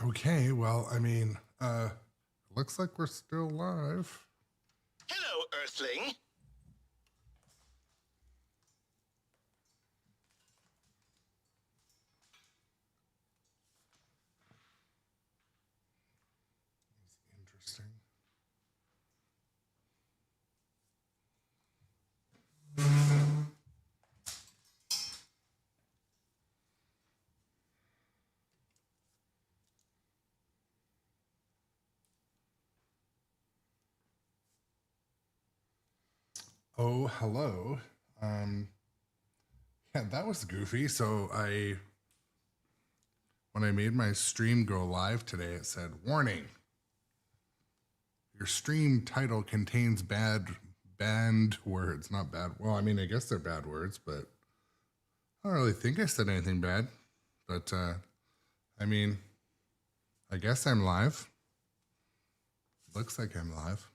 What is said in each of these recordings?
Okay, well, I mean, looks like we're still live. Hello, Earthling. Interesting. Oh, hello. Um, yeah, that was goofy. When I made my stream go live today, it said, "Warning: your stream title contains banned words." Not bad. Well, I mean, I guess they're bad words, but I don't really think I said anything bad. But I mean, I guess I'm live. Looks like I'm live.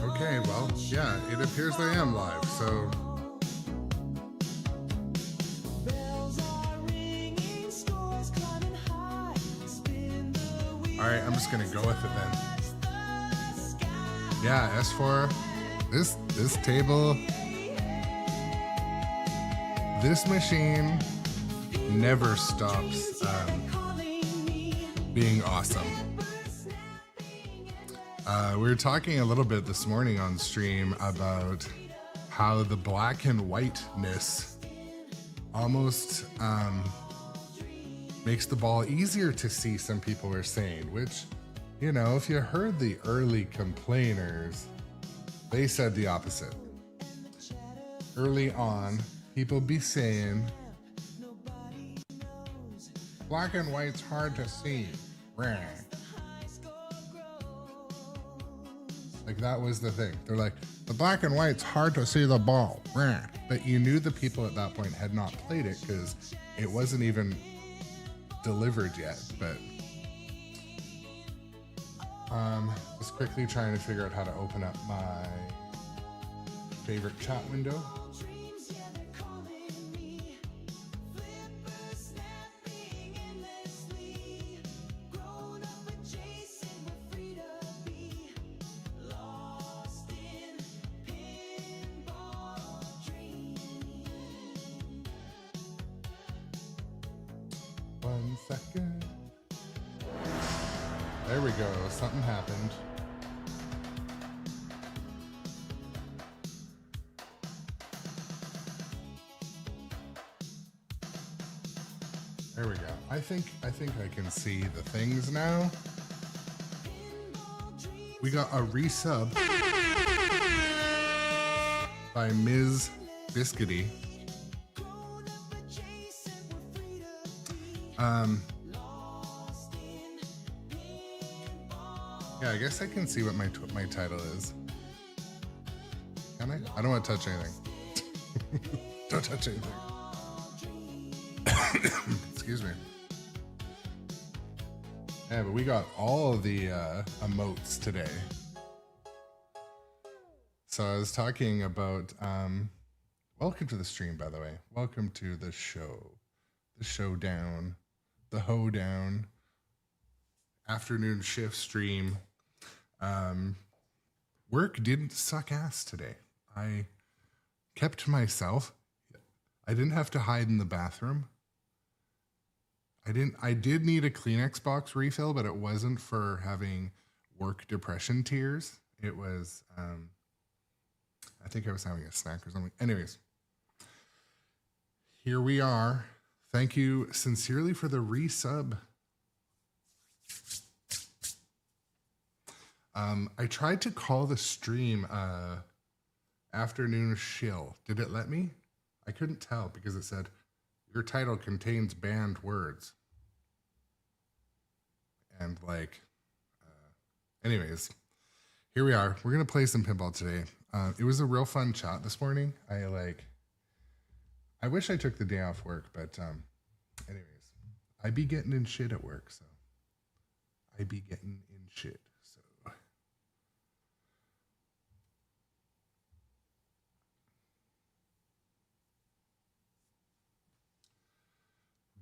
Okay, well, yeah, it appears I am live, so. Alright, I'm just gonna go with it then. Yeah, as for this table, this machine never stops being awesome. We were talking a little bit this morning on stream about how the black and whiteness almost makes the ball easier to see, some people were saying, which, you know, if you heard the early complainers, they said the opposite. Early on, people be saying, black and white's hard to see. Like, that was the thing. They're like, the black and white's hard to see the ball. But you knew the people at that point had not played it because it wasn't even delivered yet. But just quickly trying to figure out how to open up my favorite chat window. One second. There we go. Something happened. There we go. I think I can see the things now. We got a resub by Ms. Biscuity. Yeah, I guess I can see what my title is. Can I? I don't want to touch anything. Don't touch anything. Excuse me. Yeah, but we got all of the emotes today. So I was talking about, welcome to the stream, by the way. Welcome to the show. The showdown. The hoedown. Afternoon shift stream. Work didn't suck ass today. I kept to myself. I didn't have to hide in the bathroom. I did need a Kleenex box refill, but it wasn't for having work depression tears. It was, I think I was having a snack or something. Anyways, here we are. Thank you sincerely for the resub. I tried to call the stream afternoon shill. Did it let me? I couldn't tell because it said your title contains banned words. And like, anyways, here we are. We're gonna play some pinball today. It was a real fun chat this morning. I wish I took the day off work, but anyways, I be getting in shit at work, so I be getting in shit. So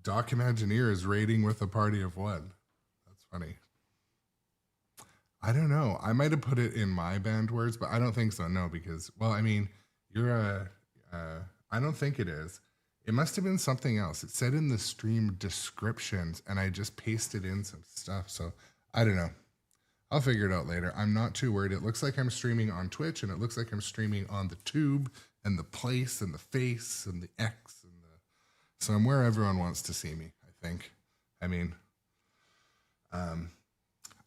Doc Imagineer is raiding with a party of one. That's funny. I don't know. I might have put it in my band words, but I don't think so. No, because, well, I mean, I don't think it is. It must have been something else. It said in the stream descriptions, and I just pasted in some stuff. So I don't know. I'll figure it out later. I'm not too worried. It looks like I'm streaming on Twitch, and it looks like I'm streaming on the tube and the place and the face and the X and the. So I'm where everyone wants to see me, I think. I mean,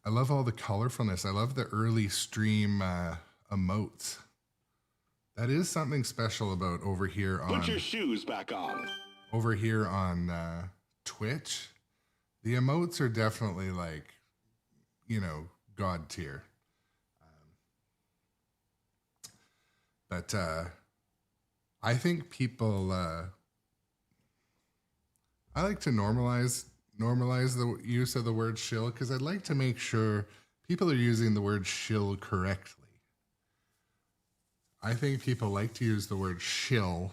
I love all the colorfulness. I love the early stream emotes. That is something special about over here on. Put your shoes back on. Over here on Twitch, the emotes are definitely like, God tier. But I think people. I like to normalize the use of the word shill because I'd like to make sure people are using the word shill correctly. I think people like to use the word shill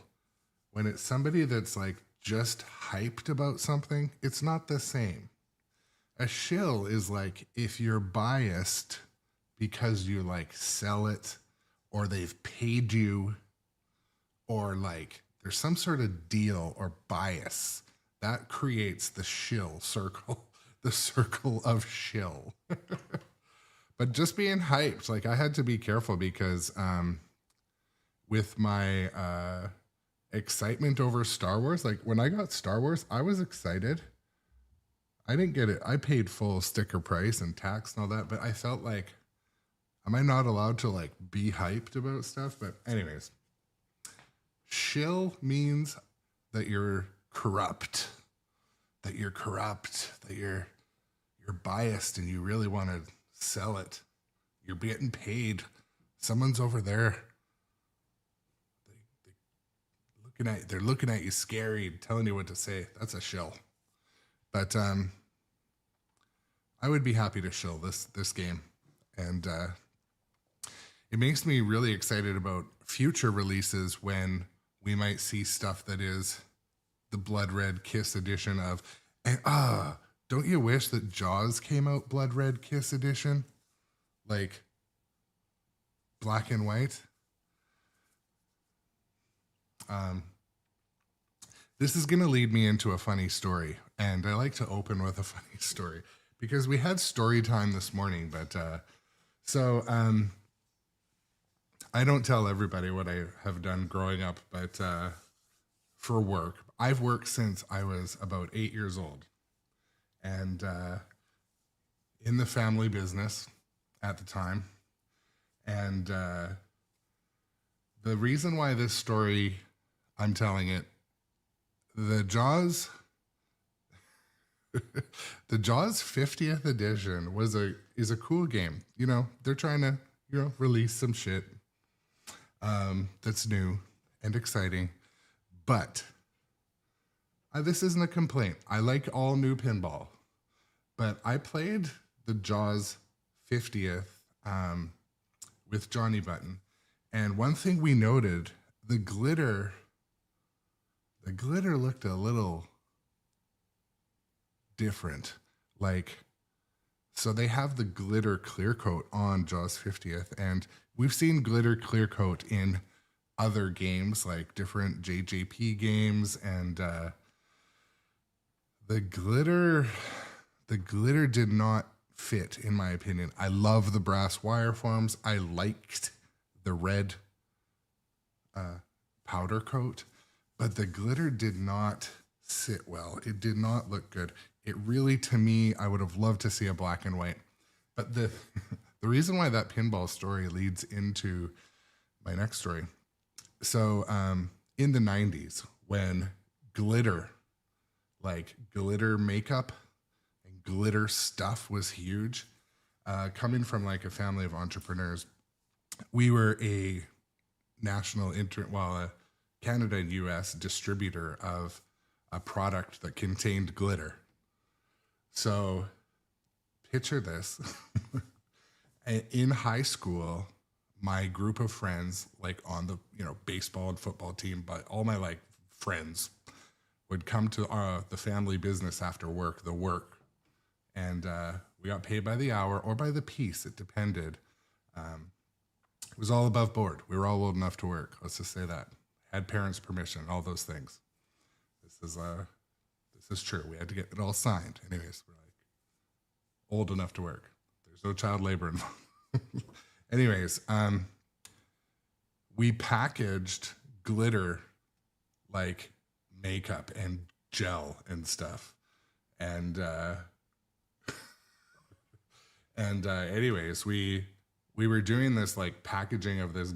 when it's somebody that's like just hyped about something. It's not the same. A shill is like if you're biased because you like sell it or they've paid you or like there's some sort of deal or bias that creates the shill circle, the circle of shill. But just being hyped, like I had to be careful because with my excitement over Star Wars, like when I got Star Wars, I was excited. I didn't get it. I paid full sticker price and tax and all that, but I felt like, am I not allowed to like be hyped about stuff? But anyways, shill means that you're corrupt, that you're biased and you really want to sell it. You're getting paid. Someone's over there. They're looking at you scary, telling you what to say. That's a shill. But I would be happy to shill this game. And it makes me really excited about future releases when we might see stuff that is the Blood Red Kiss edition of, and don't you wish that Jaws came out Blood Red Kiss edition? Like black and white? This is going to lead me into a funny story, and I like to open with a funny story because we had story time this morning, but I don't tell everybody what I have done growing up, but for work, I've worked since I was about 8 years old, and in the family business at the time, and the reason why this story, I'm telling it, the Jaws 50th edition is a cool game. They're trying to, release some shit that's new and exciting. But this isn't a complaint. I like all new pinball. But I played the Jaws 50th with Johnny Button. And one thing we noted, the glitter looked a little different. Like, so they have the glitter clear coat on Jaws 50th, and we've seen glitter clear coat in other games, like different JJP games, and the glitter did not fit, in my opinion. I love the brass wire forms. I liked the red powder coat, but the glitter did not sit well. It did not look good. It really, to me, I would have loved to see a black and white. But the reason why that pinball story leads into my next story. So in the 90s, when glitter, like glitter makeup and glitter stuff was huge, coming from like a family of entrepreneurs, we were a Canada and US distributor of a product that contained glitter. So picture this. In high school, my group of friends, like on the baseball and football team, but all my like friends would come to the family business after work, and we got paid by the hour or by the piece. It depended. It was all above board. We were all old enough to work. Let's just say that. Had parents' permission, all those things. This is true. We had to get it all signed. Anyways, we're like old enough to work. There's no child labor involved. Anyways, we packaged glitter like makeup and gel and stuff. And anyways, we were doing this like packaging of this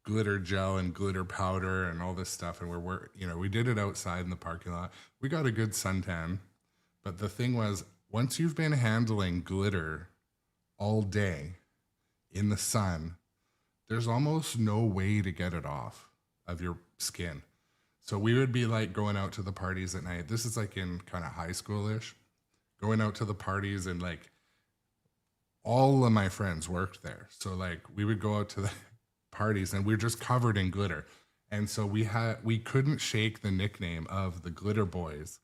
glitter gel and glitter powder and all this stuff, and we did it outside in the parking lot. We got a good suntan, but the thing was, once you've been handling glitter all day in the sun, there's almost no way to get it off of your skin. So we would be like going out to the parties at night. This is like in kind of high school-ish, going out to the parties, and like all of my friends worked there. So like we would go out to the parties and we were just covered in glitter. And so we couldn't shake the nickname of the Glitter Boys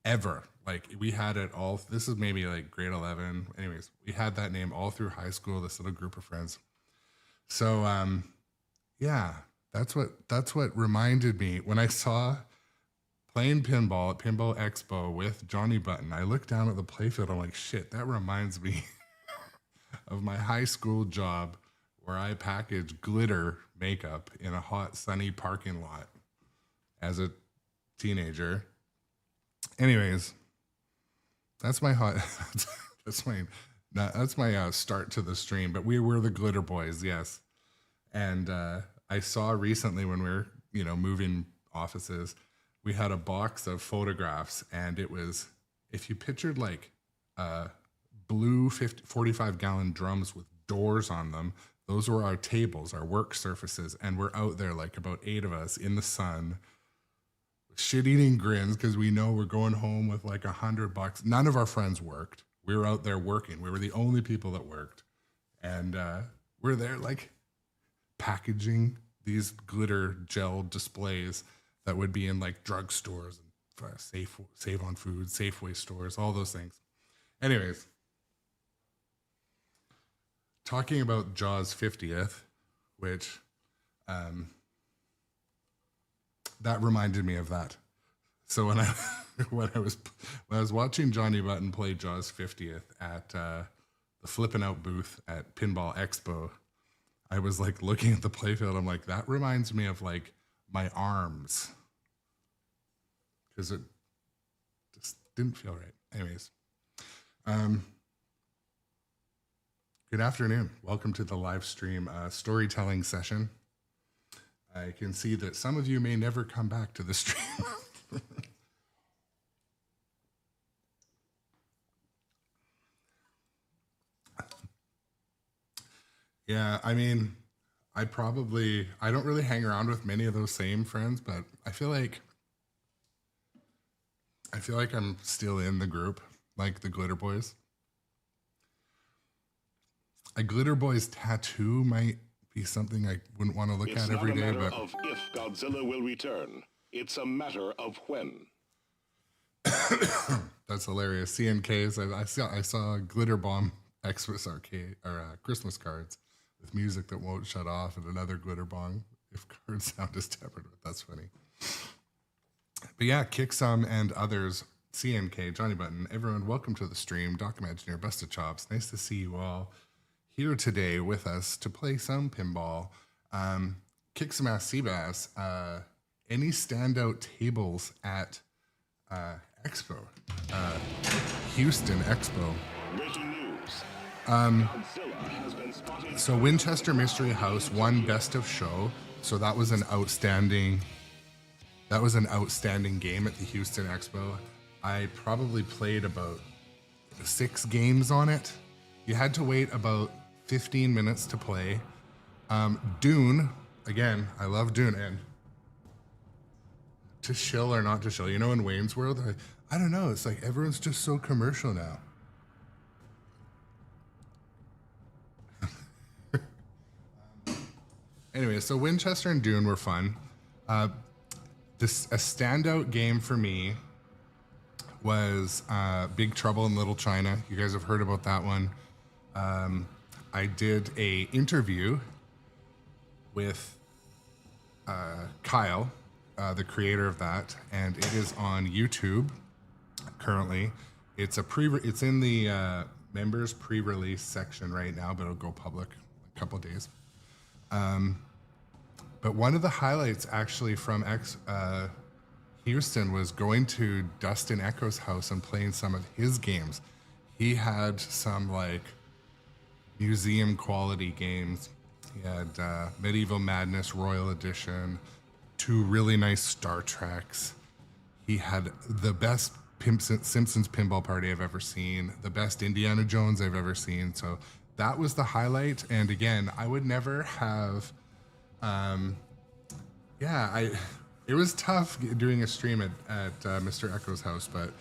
ever. Like we had it all. This is maybe like grade 11. Anyways, we had that name all through high school, this little group of friends. So yeah, that's what reminded me when I saw playing pinball at Pinball Expo with Johnny Button. I looked down at the playfield. I'm like, shit, that reminds me of my high school job where I packaged glitter makeup in a hot, sunny parking lot as a teenager. Anyways, that's my start to the stream. But we were the Glitter Boys, yes. And I saw recently when we were moving offices, we had a box of photographs, and it was, if you pictured like blue 45-gallon drums with doors on them, those were our tables, our work surfaces, and we're out there like about 8 of us in the sun, shit-eating grins because we know we're going home with like $100. None of our friends worked. We were out there working. We were the only people that worked, and we're there like packaging these glitter gel displays that would be in like drugstores and Save on Food, Safeway stores, all those things. Anyways, talking about Jaws 50th, which that reminded me of that. So when I was watching Johnny Button play Jaws 50th at the Flippin' Out booth at Pinball Expo, I was like looking at the playfield. I'm like, that reminds me of like my arms, because it just didn't feel right. Anyways, good afternoon. Welcome to the live stream storytelling session. I can see that some of you may never come back to the stream. Yeah, I mean, I don't really hang around with many of those same friends, but I feel like I'm still in the group, like the Glitter Boys. A Glitter Boys tattoo might be something I wouldn't want to look at every day, but it's not a matter of if Godzilla will return. It's a matter of when. That's hilarious. CNKs. I saw Glitter Bomb Xmas arcade or Christmas cards with music that won't shut off, and another glitter bong if card sound is tampered with. That's funny. But yeah, Kick Some and others, CNK, Johnny Button, everyone, welcome to the stream. Doc Imagineer, Busted Chops. Nice to see you all here today with us to play some pinball. Kick Some Ass Seabass. Any standout tables at Expo? Houston Expo. Breaking news. Godzilla has been spotted. So Winchester Mystery House won Best of Show. So that was an outstanding game at the Houston Expo. I probably played about 6 games on it, You had to wait about 15 minutes to play. Dune, again, I love Dune, and to shill or not to shill, you know, in Wayne's World, I don't know, it's like everyone's just so commercial now. Anyway, so Winchester and Dune were fun. A standout game for me was Big Trouble in Little China. You guys have heard about that one. I did a interview with Kyle, the creator of that, and it is on YouTube currently. It's in the members pre-release section right now, but it'll go public in a couple of days. But one of the highlights actually from Houston was going to Dustin Echo's house and playing some of his games. He had some like museum quality games. He had Medieval Madness Royal Edition, 2 really nice Star Treks. He had the best Simpsons pinball party I've ever seen, the best Indiana Jones I've ever seen. So that was the highlight. And again, I would never have, it was tough doing a stream at Mr. Echo's house, but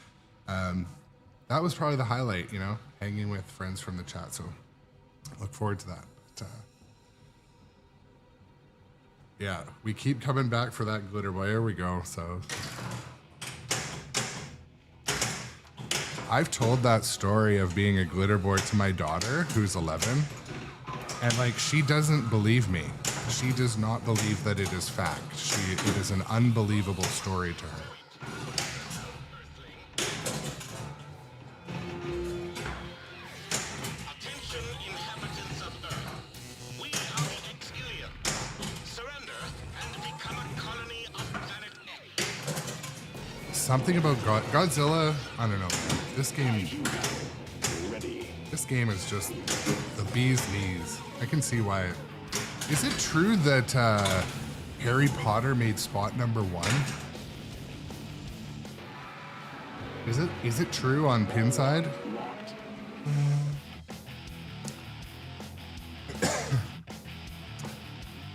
that was probably the highlight, you know, hanging with friends from the chat. So look forward to that. But, yeah, we keep coming back for that glitter boy. Here we go. So I've told that story of being a glitter boy to my daughter, who's 11, and like she doesn't believe me. She does not believe that it is fact. It is an unbelievable story to her. Attention, inhabitants of Earth. We are the Ex-Ilians. Surrender and become a colony of planet X. Something about Godzilla, I don't know. This game is just the bee's knees. I can see why. Is it true that Harry Potter made spot number 1? Is it true on Pinside?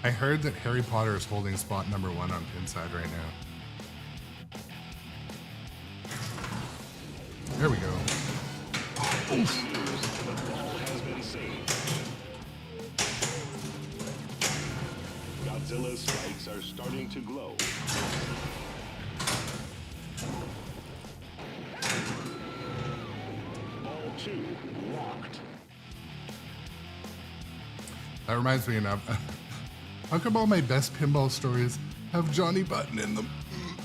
I heard that Harry Potter is holding spot number 1 on Pinside right now. There we go. Godzilla's spikes are starting to glow. Ball 2 locked. That reminds me enough. How come all my best pinball stories have Johnny Button in them?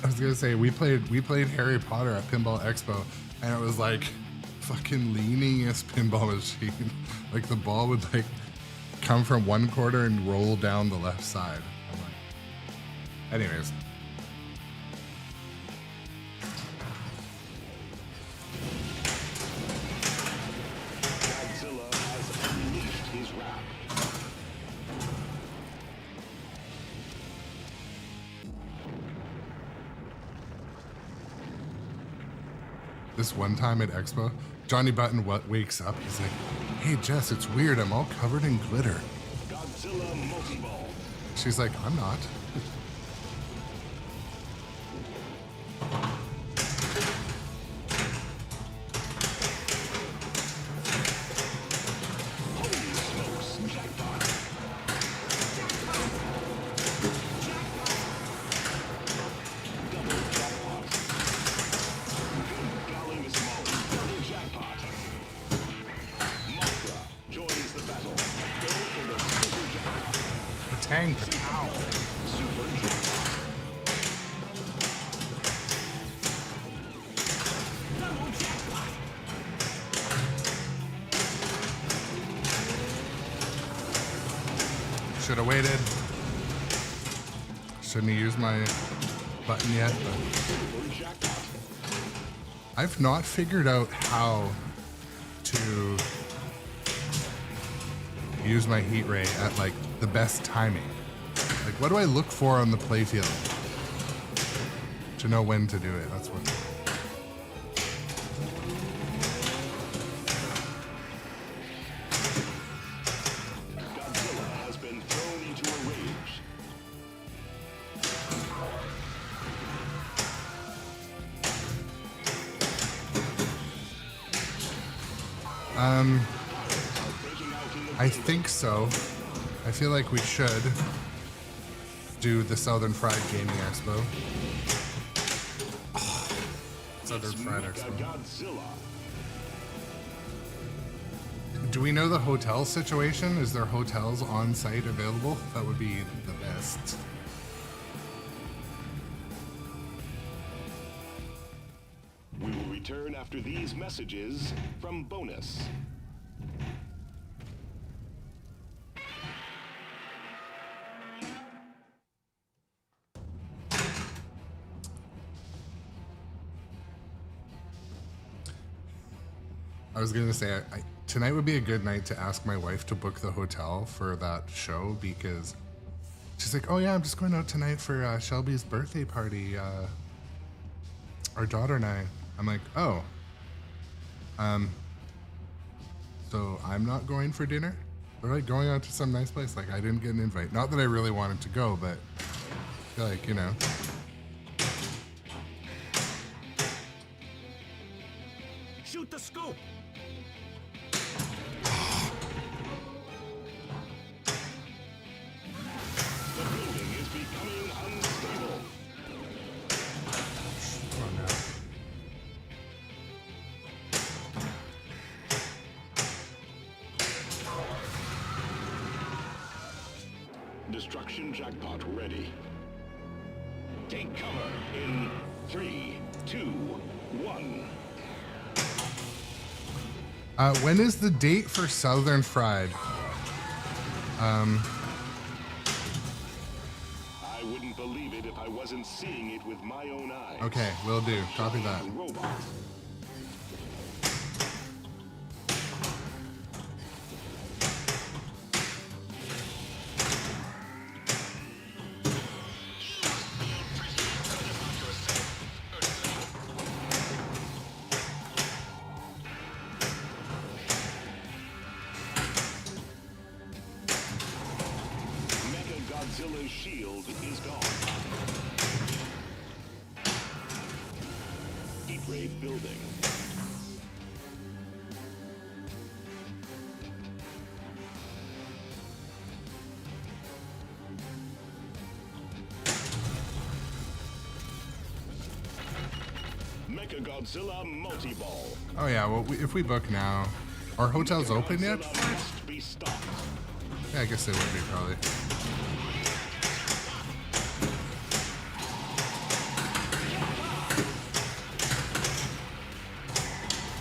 I was gonna say we played Harry Potter at Pinball Expo, and it was like fucking leaningest pinball machine. Like the ball would like come from one corner and roll down the left side. I'm like, anyways. Godzilla has unleashed his wrath. This one time at Expo, Johnny Button wakes up. He's like, "Hey Jess, it's weird. I'm all covered in glitter." Godzilla multi-ball. She's like, "I'm not." Holy smokes, jackpot. Double jackpot. Golly Miss Molly, double jackpot. Mothra joins the battle. Go for the super jackpot. Patang, pow. Super jackpot. Double jackpot. Should have waited. Shouldn't have used my button yet, but Super jackpot. I've not figured out how to use my heat ray at like the best timing. Like, what do I look for on the playfield to know when to do it? That's what. I think so. I feel like we should do the Southern Fried Gaming Expo. Southern Fried Expo. Godzilla. Do we know the hotel situation? Is there hotels on site available? That would be the best. We will return after these messages from Bonus. I was gonna say tonight would be a good night to ask my wife to book the hotel for that show because she's like, "Oh yeah, I'm just going out tonight for Shelby's birthday party. Our daughter and I." I'm like, "Oh, so I'm not going for dinner? We're like going out to some nice place. Like I didn't get an invite. Not that I really wanted to go, but I feel like, you know." Shoot the scoop! The building is becoming unstable. Come on now. Destruction jackpot ready. Take cover in 3, 2, 1. When is the date for Southern Fried? I wouldn't believe it if I wasn't seeing it with my own eyes. Okay, will do. Copy that. Robot. Godzilla's shield is gone. Heat ray building. Godzilla multi-ball. Oh yeah, well, if we book now, are hotels open yet? Godzilla must be stopped. Yeah, I guess they would be probably.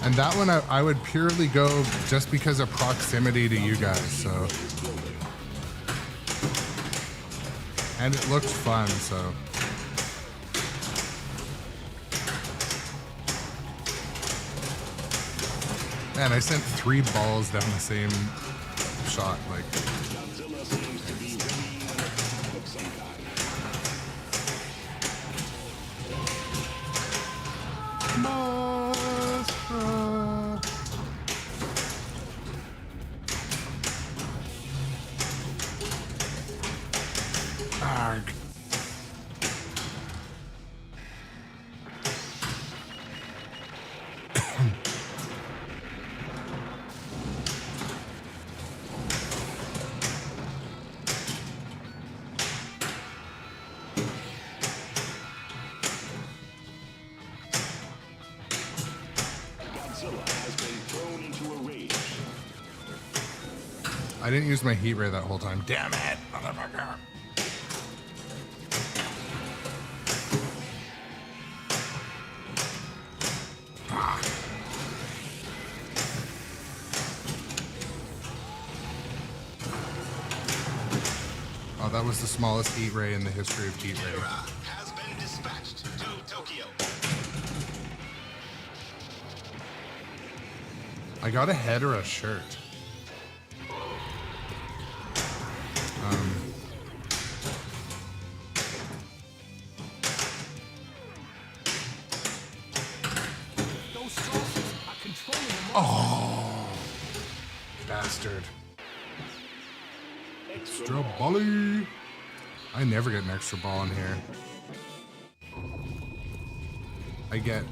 And that one I would purely go just because of proximity to you guys, so. And it looked fun, so. Man, I sent 3 balls down the same shot, like. Godzilla seems to be ready of some kind. Arg. Godzilla has been thrown into a rage. I didn't use my heat ray that whole time. Damn it, motherfucker. Ah. Oh, that was the smallest heat ray in the history of heat ray. Has been dispatched to Tokyo. I got a head or a shirt. Those saucers are controlling the Oh, bastard. Extra bally. I never get an extra ball in here. I get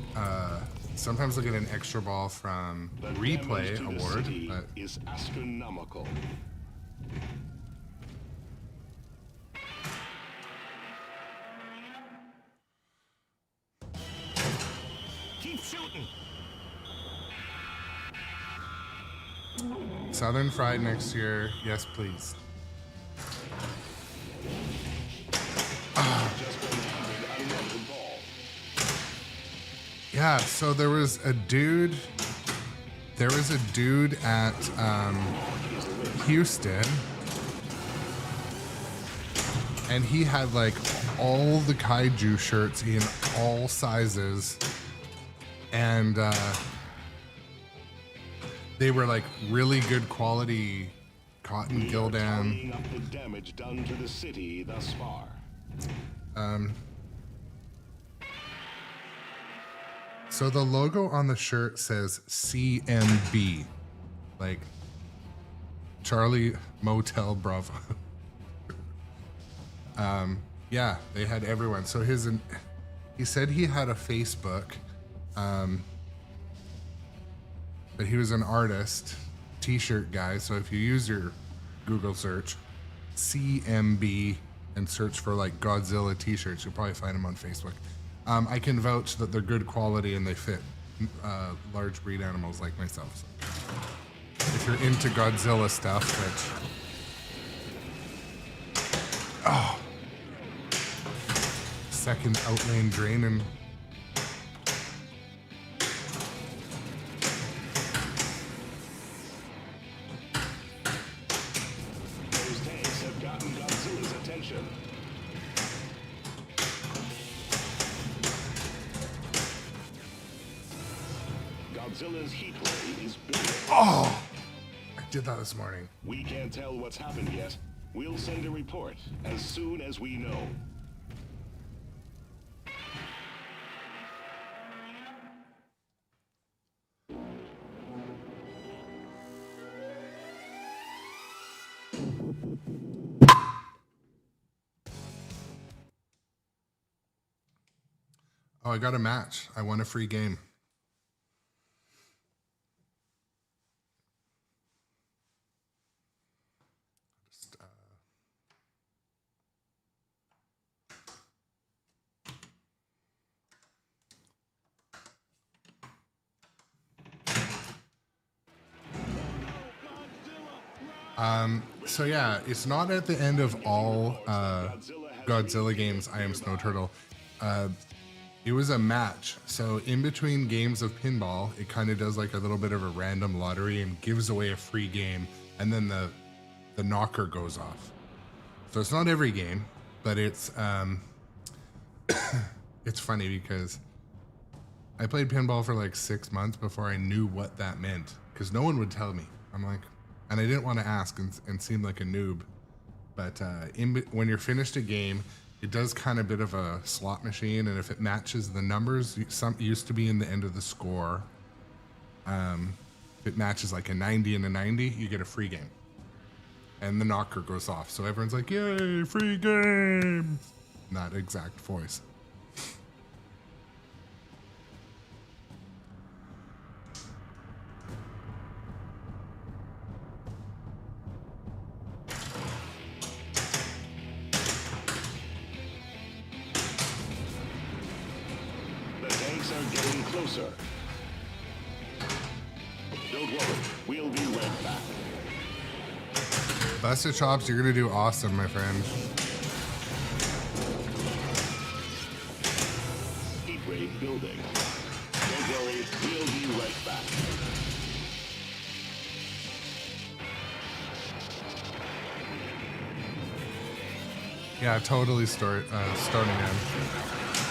Sometimes I'll get an extra ball from The replay damage to the award, city but is astronomical. Keep shooting. Southern Fried next year, yes please. Just been handed another ball. Yeah, so there was a dude at Houston, and he had like all the kaiju shirts in all sizes, and they were like really good quality cotton We are Gildan. tallying up the damage done to the city thus far. So the logo on the shirt says CMB, like Charlie Motel Bravo. Yeah, they had everyone. So he said he had a Facebook, but he was an artist, t-shirt guy. So if you use your Google search, CMB, and search for like Godzilla t-shirts, you'll probably find them on Facebook. I can vouch that they're good quality and they fit large breed animals like myself. So if you're into Godzilla stuff, second outlane draining. Those tanks have gotten Godzilla's attention. Godzilla's heat ray is building. I did that this morning. We can't tell what's happened yet. We'll send a report as soon as we know. Oh, I got a match. I won a free game. Just, so yeah, it's not at the end of all Godzilla games. I am Snow Turtle. It was a match. So in between games of pinball, it kind of does like a little bit of a random lottery and gives away a free game, and then the knocker goes off. So it's not every game, but it's it's funny because I played pinball for like 6 months before I knew what that meant, because no one would tell me. I'm like, and I didn't want to ask and seem like a noob. But when you're finished a game, it does kind of bit of a slot machine, and if it matches the numbers, some used to be in the end of the score. If it matches like a 90 and a 90, you get a free game. And the knocker goes off. So everyone's like, yay, free game. Not exact voice. The tanks are getting closer. Don't worry, we'll be right back. Busted Chops, you're gonna do awesome, my friend. Heat ray building. Don't worry, we'll be right back. Yeah, totally Story Man.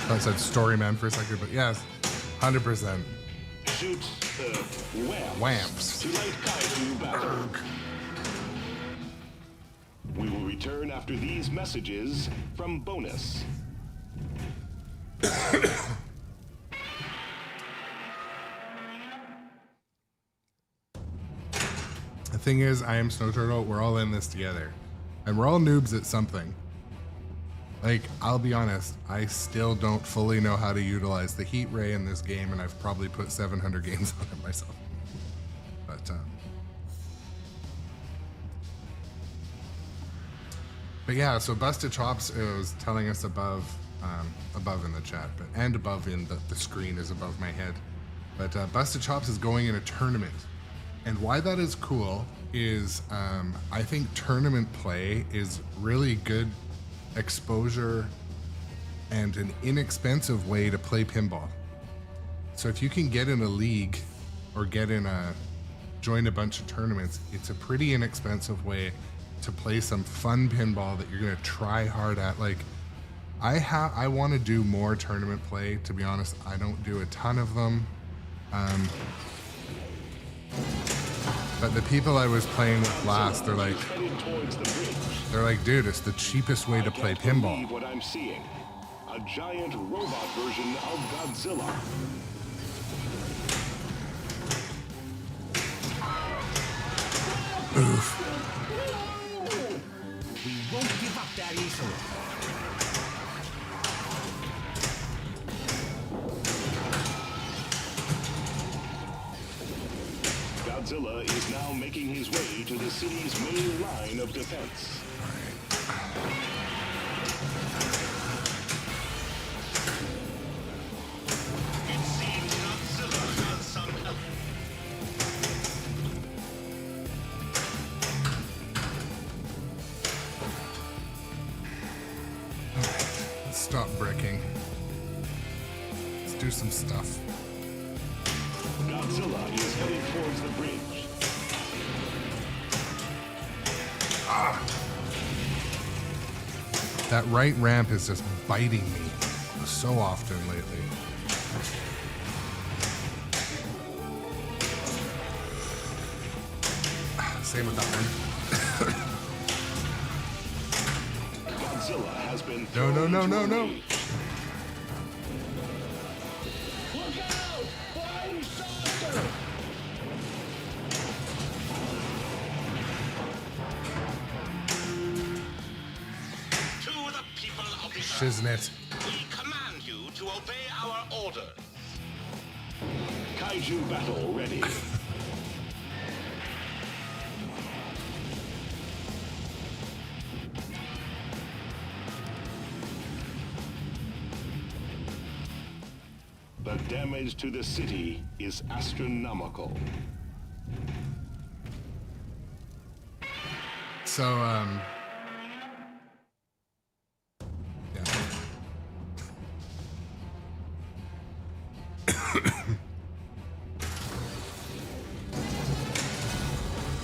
I said Story Man for a second, but yes, 100%. Shoot whamps. Whamps. To light kaiju battle. We will return after these messages from Bonus. The thing is, I am Snow Turtle. We're all in this together, and we're all noobs at something. Like, I'll be honest, I still don't fully know how to utilize the heat ray in this game, and I've probably put 700 games on it myself. But yeah, so Busted Chops was telling us above in the chat, and above in the screen is above my head. But Busted Chops is going in a tournament, and why that is cool is I think tournament play is really good exposure and an inexpensive way to play pinball. So if you can get in a league or join a bunch of tournaments, it's a pretty inexpensive way to play some fun pinball that you're gonna try hard at. Like, I want to do more tournament play. To be honest, I don't do a ton of them. But the people I was playing with last, they're like, dude, it's the cheapest way to play pinball. What I'm seeing, a giant robot version of Godzilla. Oof. We won't give up that easily. Godzilla is now making his way to the city's main line of defense. It seems Godzilla has some help. Let's stop bricking. Let's do some stuff. Godzilla is heading towards the bridge. That right ramp is just biting me so often lately. Same with that one. Godzilla has been No, no, no, no, no. Shiznit. We command you to obey our orders. Kaiju battle ready. The damage to the city is astronomical. So,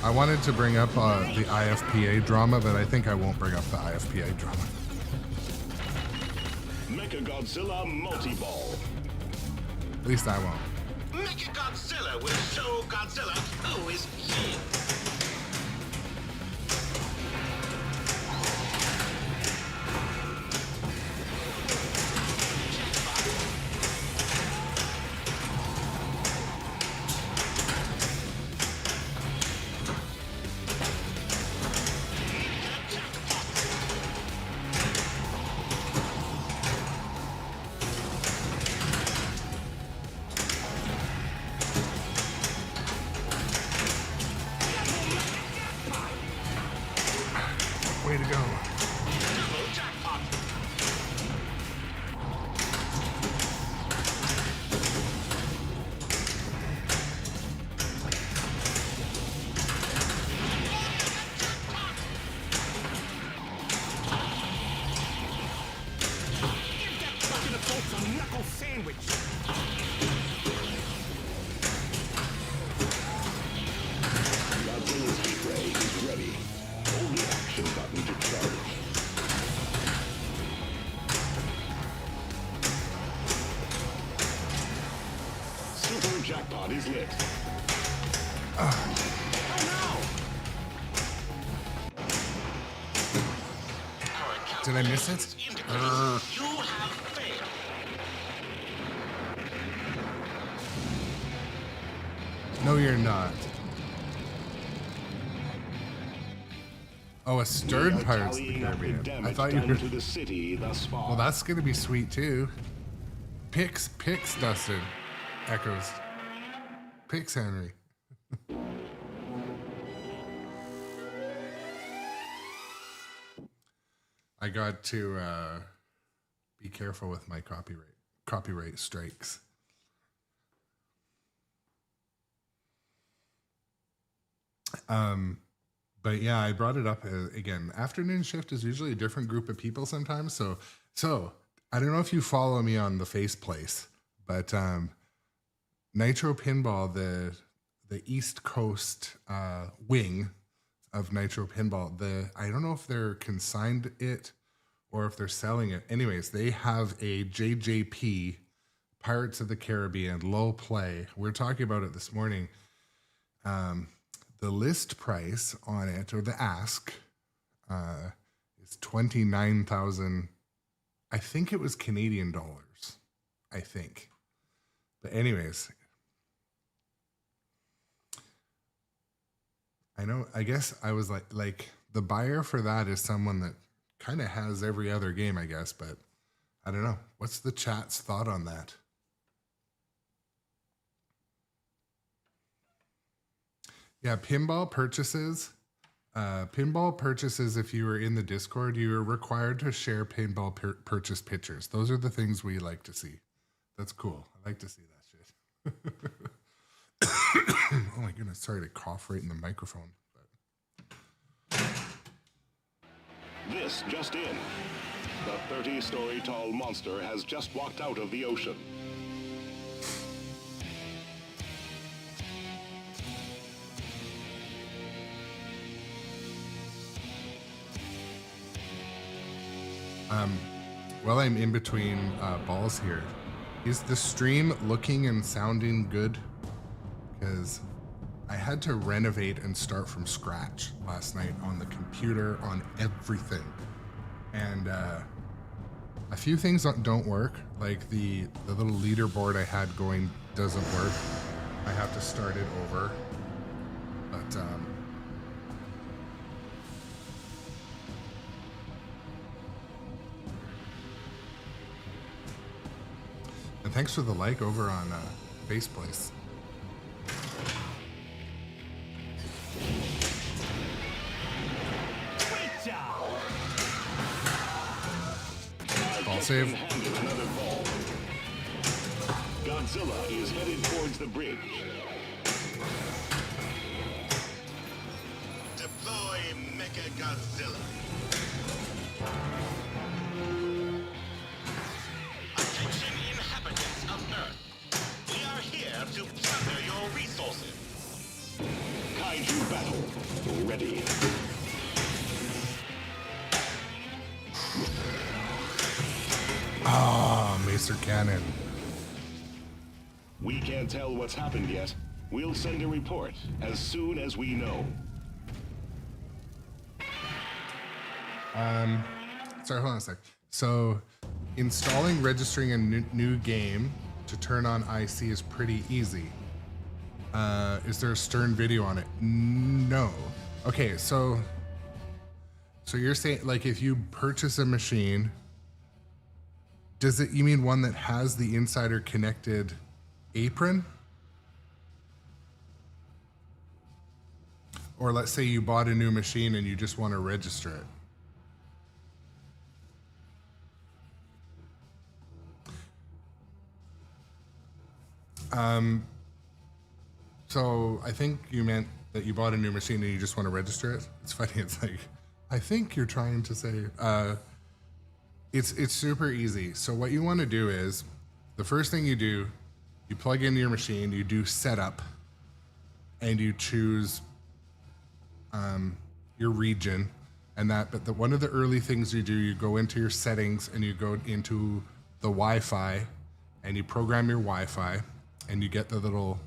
I wanted to bring up the IFPA drama, but I think I won't bring up the IFPA drama. Mechagodzilla multi-ball. At least I won't. Mechagodzilla will show Godzilla who is Shill. Way to go. Double jackpot. Give that bucket of bolts a knuckle sandwich. Godzilla's heat ray is ready. Hold the action button to charge. Super jackpot is lit. Did I miss it? You have failed. No, you're not. Oh, a We stern are Pirates of the tallying up the Caribbean. I damage thought you done were. to the city thus far. Well, that's gonna be sweet too. Pix, Dustin. Echoes. Pix, Henry. I got to be careful with my copyright strikes. But yeah, I brought it up again. Afternoon shift is usually a different group of people sometimes. So I don't know if you follow me on the Faceplace, but Nitro Pinball, the East Coast wing of Nitro Pinball, I don't know if they're consigned it or if they're selling it. Anyways, they have a JJP Pirates of the Caribbean low play. We're talking about it this morning. The list price on it, or the ask, is 29,000. I think it was Canadian dollars. I think. But anyways, I guess I was like the buyer for that is someone that kind of has every other game, I guess, but I don't know. What's the chat's thought on that? Yeah, pinball purchases, if you were in the Discord, you are required to share pinball purchase pictures. Those are the things we like to see. That's cool. I like to see that shit. Oh my goodness, sorry to cough right in the microphone. This just in. The 30-story tall monster has just walked out of the ocean. Well, I'm in between balls here. Is the stream looking and sounding good? Because I had to renovate and start from scratch last night on the computer, on everything. And a few things don't work. Like the little leaderboard I had going doesn't work. I have to start it over. But and thanks for the like over on Faceplace. Great job! Ball save. Handed another ball. Godzilla is headed towards the bridge. Deploy Mecha Godzilla. Attention inhabitants of Earth. We are here to plunder your resources. Kaiju battle. Ready. Ah, Macer Cannon. We can't tell what's happened yet. We'll send a report as soon as we know. Sorry, hold on a sec. So, installing, registering a new game to turn on IC is pretty easy. Is there a Stern video on it? No. Okay, so you're saying, like, if you purchase a machine, you mean one that has the insider connected apron? Or let's say you bought a new machine and you just want to register it. So I think you meant that you bought a new machine and you just want to register it. It's funny. It's like, I think you're trying to say, it's super easy. So what you want to do is, the first thing you do, you plug into your machine, you do setup, and you choose your region, and that. But one of the early things you do, you go into your settings and you go into the Wi-Fi, and you program your Wi-Fi, and you get the little.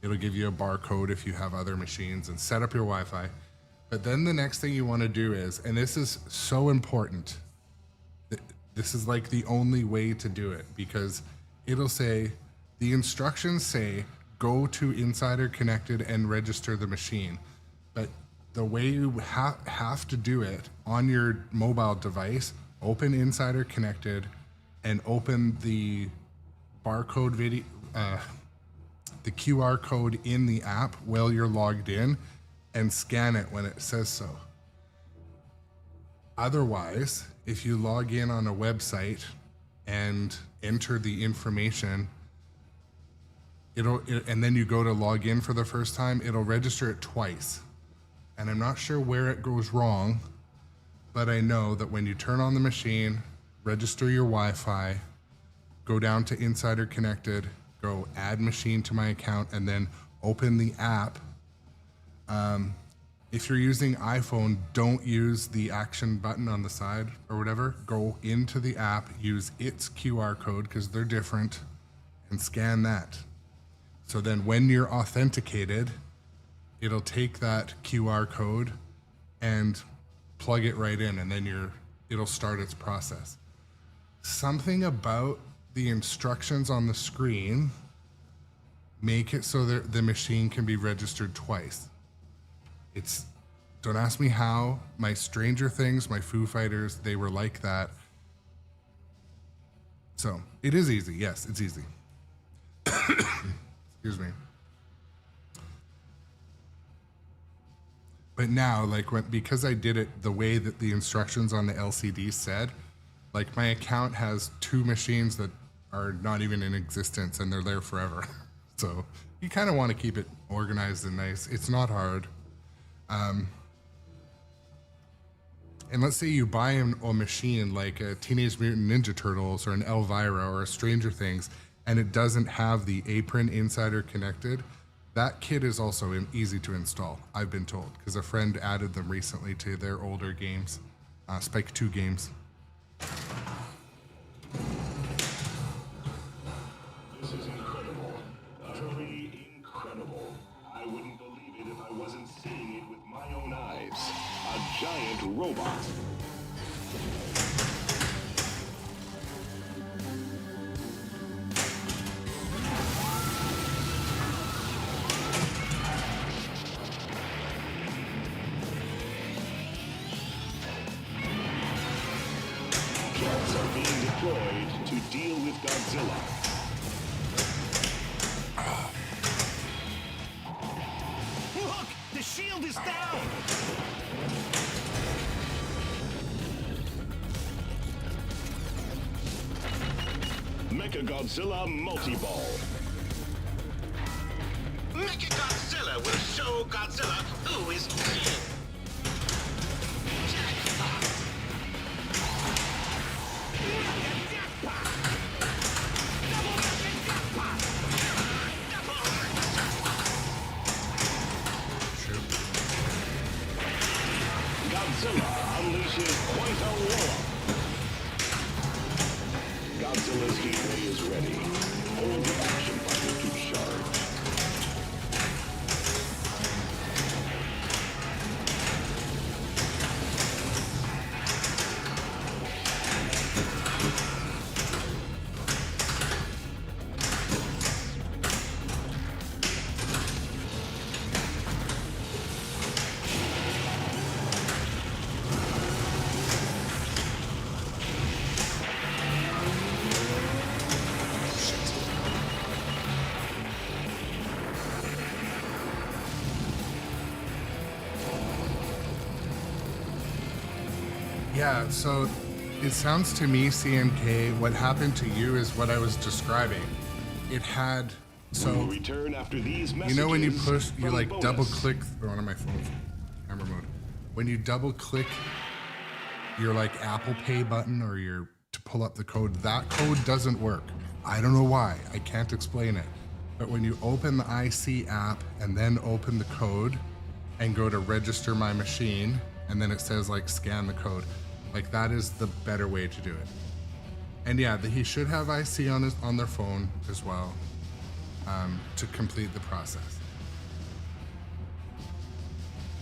It'll give you a barcode if you have other machines, and set up your Wi-Fi. But then the next thing you want to do is, and this is so important. This is like the only way to do it, because it'll say, the instructions say, go to Insider Connected and register the machine. But the way you have to do it on your mobile device, open Insider Connected and open the barcode video, the QR code in the app while you're logged in and scan it when it says so. Otherwise, if you log in on a website and enter the information, and then you go to log in for the first time, it'll register it twice. And I'm not sure where it goes wrong, but I know that when you turn on the machine, register your Wi-Fi, go down to Insider Connected, go add machine to my account, and then open the app. If you're using iPhone, don't use the action button on the side or whatever. Go into the app, use its QR code because they're different, and scan that. So then when you're authenticated, it'll take that QR code and plug it right in, and then it'll start its process. Something about the instructions on the screen make it so that the machine can be registered twice. Don't ask me how. My Stranger Things, my Foo Fighters, they were like that. So it is easy. Yes, it's easy. Excuse me. But now, because I did it the way that the instructions on the LCD said, like my account has 2 machines that are not even in existence and they're there forever. So you kind of want to keep it organized and nice. It's not hard. And let's say you buy a machine like a Teenage Mutant Ninja Turtles or an Elvira or a Stranger Things, and it doesn't have the Apron Insider Connected. That kit is also easy to install, I've been told, because a friend added them recently to their older games, Spike 2 games. This is incredible. Utterly incredible. I wouldn't believe it if I wasn't seeing it with my own eyes. A giant robot. Jets are being deployed to deal with Godzilla. Look! The shield is down! Mechagodzilla Multiball. Mechagodzilla will show Godzilla who is king. Jackpot! Godzilla unleashes quite a wallop. Godzilla's heat ray is ready. Hold the action button to charge. Yeah, so it sounds to me, CMK, what happened to you is what I was describing. It had, We will so, return after these you messages. know when you push, you from like bonus. double click, one of my phones, camera mode. When you double click your like Apple Pay button or to pull up the code, that code doesn't work. I don't know why, I can't explain it. But when you open the IC app and then open the code and go to register my machine, and then it says like scan the code, like that is the better way to do it. And yeah, he should have IC on their phone as well, to complete the process.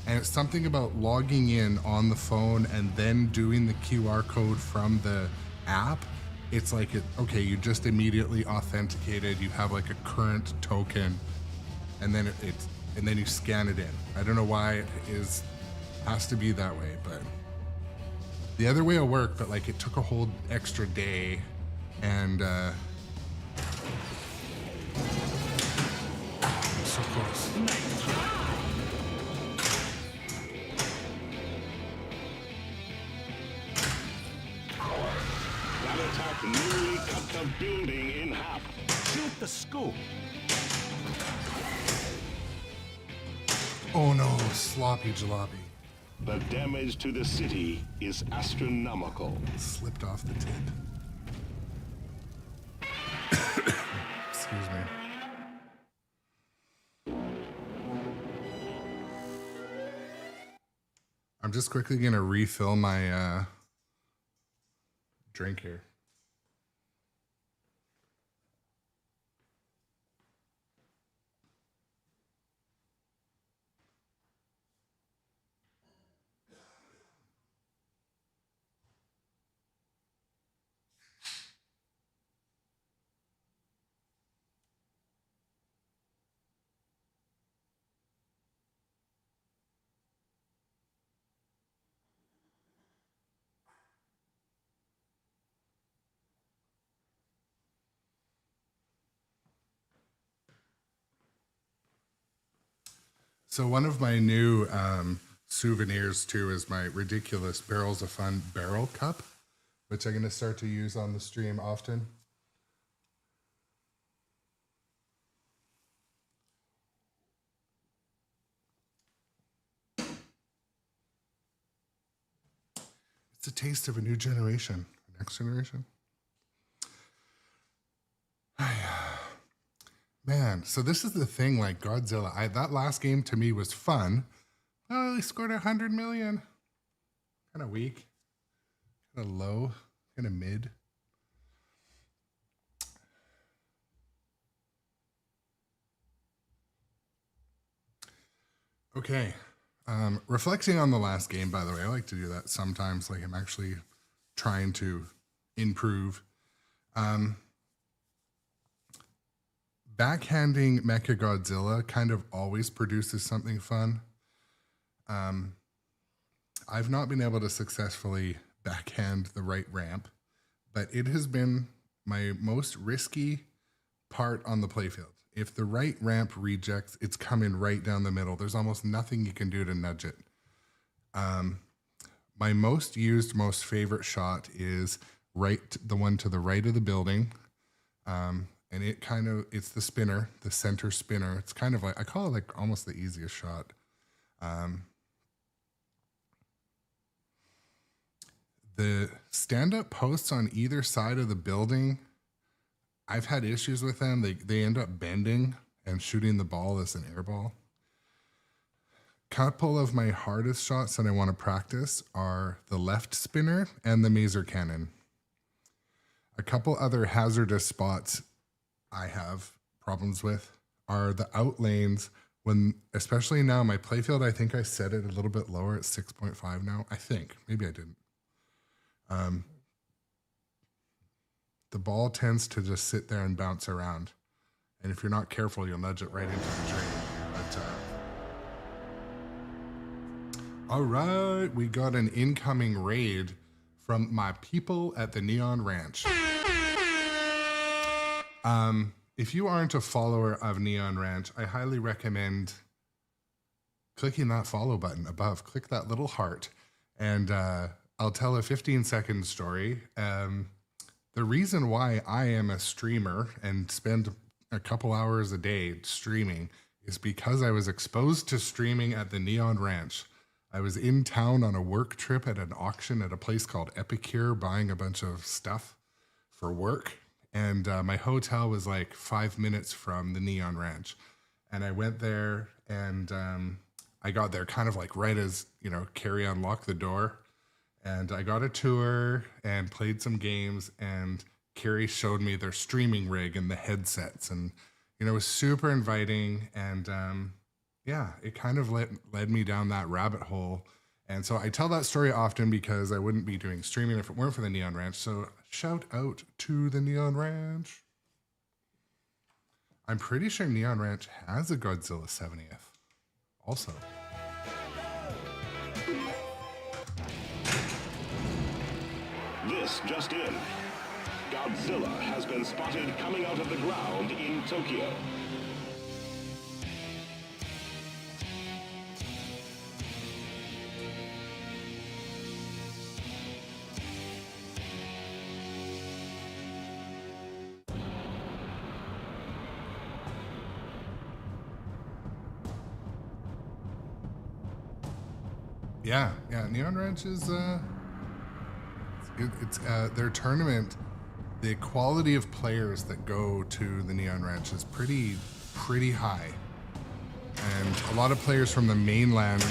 And it's something about logging in on the phone and then doing the QR code from the app. It's like, okay, you just immediately authenticated, you have like a current token, and then and then you scan it in. I don't know why it is Has to be that way, but the other way will work, but like it took a whole extra day and so close. That attack nearly cut the building in half. Shoot the scoop. Oh no, sloppy jalopy. The damage to the city is astronomical. Slipped off the tip. Excuse me. I'm just quickly gonna refill my drink here. So one of my new souvenirs too is my ridiculous Barrels of Fun barrel cup, which I'm going to start to use on the stream often. It's a taste of a new generation, next generation. Man, so this is the thing, like Godzilla. That last game to me was fun. Oh, he scored 100 million. Kind of weak, kind of low, kind of mid. Okay, reflecting on the last game, by the way, I like to do that sometimes, like I'm actually trying to improve. Backhanding Mechagodzilla kind of always produces something fun. I've not been able to successfully backhand the right ramp, but it has been my most risky part on the playfield. If the right ramp rejects, it's coming right down the middle. There's almost nothing you can do to nudge it. My most used, most favorite shot is the one to the right of the building. And it's the spinner, the center spinner. It's kind of like, I call it like almost the easiest shot. The stand-up posts on either side of the building, I've had issues with them. They end up bending and shooting the ball as an air ball. Couple of my hardest shots that I want to practice are the left spinner and the maser cannon. A couple other hazardous spots I have problems with are the out lanes when, especially now, my playfield, I think I set it a little bit lower at 6.5 now. I think, maybe I didn't. The ball tends to just sit there and bounce around. And if you're not careful, you'll nudge it right into the drain. But, all right, we got an incoming raid from my people at the Neon Ranch. If you aren't a follower of Neon Ranch, I highly recommend clicking that follow button above. Click that little heart, and I'll tell a 15-second story. The reason why I am a streamer and spend a couple hours a day streaming is because I was exposed to streaming at the Neon Ranch. I was in town on a work trip at an auction at a place called Epicure, buying a bunch of stuff for work. And my hotel was like 5 minutes from the Neon Ranch. And I went there, and I got there kind of like right as, Carrie unlocked the door. And I got a tour and played some games, and Carrie showed me their streaming rig and the headsets. And, it was super inviting. And it kind of led me down that rabbit hole. And so I tell that story often because I wouldn't be doing streaming if it weren't for the Neon Ranch. So shout out to the Neon Ranch. I'm pretty sure Neon Ranch has a Godzilla 70th also. This just in. Godzilla has been spotted coming out of the ground in Tokyo. Yeah, Neon Ranch is it's their tournament. The quality of players that go to the Neon Ranch is pretty high, and a lot of players from the mainland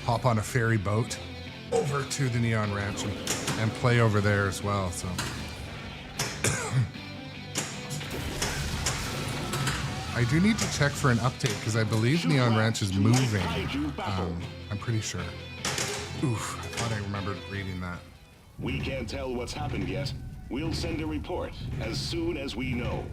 hop on a ferry boat over to the Neon Ranch and play over there as well. So. I do need to check for an update because I believe Neon Ranch is moving. I'm pretty sure. Oof, I thought I remembered reading that. We can't tell what's happened yet. We'll send a report as soon as we know.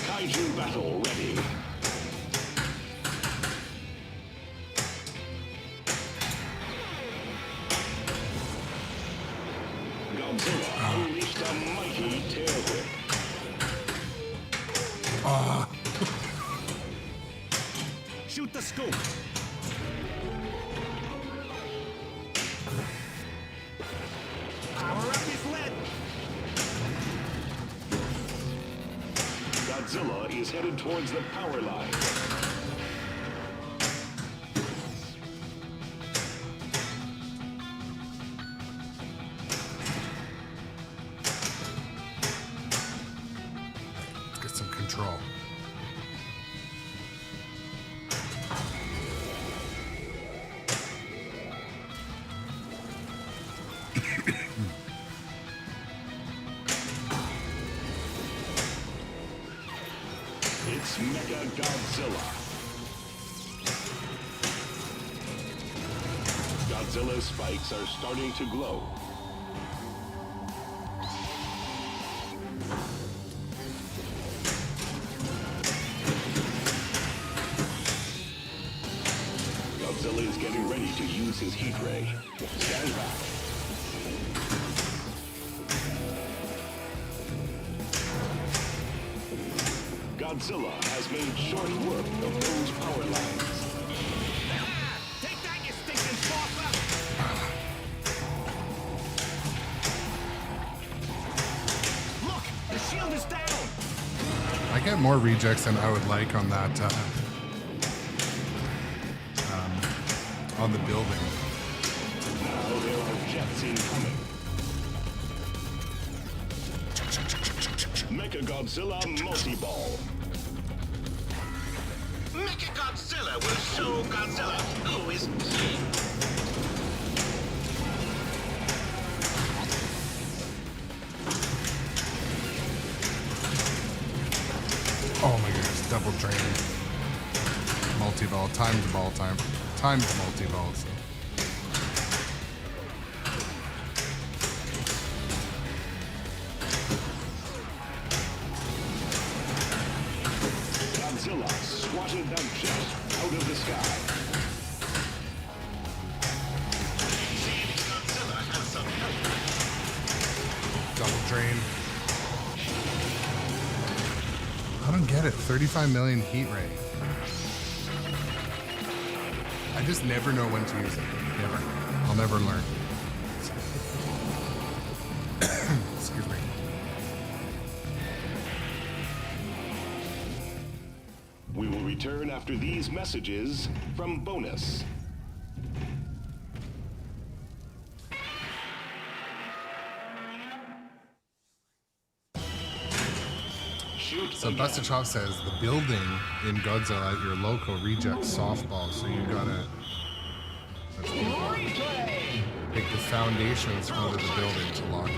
Kaiju battle ready. Godzilla unleashed a mighty tail whip. Shoot the scoop. Power up his lead. Godzilla is headed towards the power line. Let's get some control. It's Mega Godzilla. Godzilla's spikes are starting to glow. Godzilla is getting ready to use his heat ray. Stand back. Godzilla has made short work of those power lines. Take that, you stinking saucer! Look, the shield is down. I get more rejects than I would like on that on the building. Now there are jets incoming. Mechagodzilla multi-ball. Mechagodzilla will show Godzilla who is king. Oh my goodness, double drain. Multi-ball, timed ball time. Timed multi-ball, so. Godzilla swatted that jet out of the sky. Godzilla has some help. Double drain. I don't get it. 35 million heat ray. I just never know when to use it. Never. I'll never learn. Excuse me. We will return after these messages from Bonus. Shoot So again. Busted Chop says the building in Godzilla at your local rejects softball, so you gotta take the foundations under the building to lock it.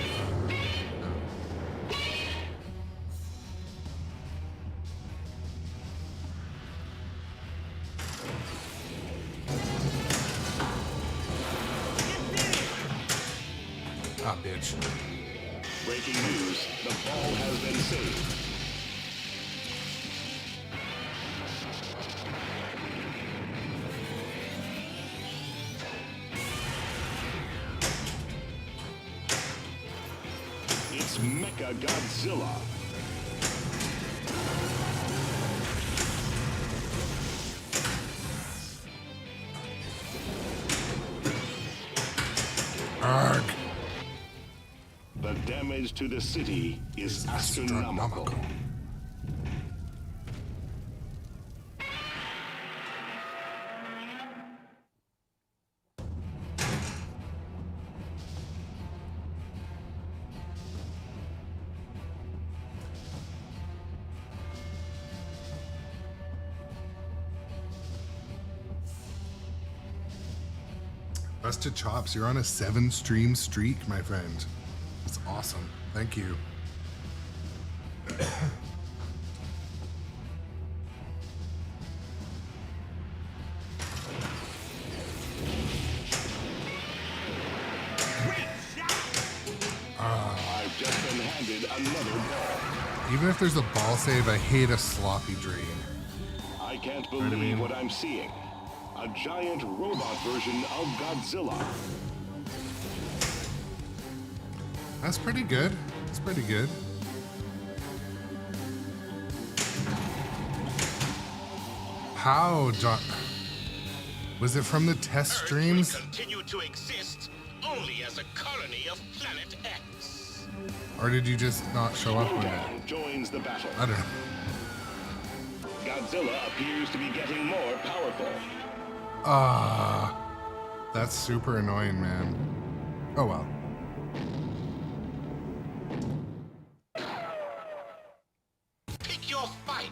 Ah, bitch. Breaking news, the ball has been saved. It's Mecha Godzilla. Arg. The damage to the city is astronomical. Busted Chops, you're on a 7-stream streak, my friend. That's awesome. Thank you. Great shot! I've just been handed another ball. Even if there's a ball save, I hate a sloppy drain. I can't believe what I'm seeing. A giant robot version of Godzilla. That's pretty good. That's pretty good. How, John? Was it from the test Earth streams? will continue to exist only as a colony of Planet X. Or did you just not show up with it? Logan joins the battle. I don't know. Godzilla appears to be getting more powerful. That's super annoying, man. Oh well. Pick your fight.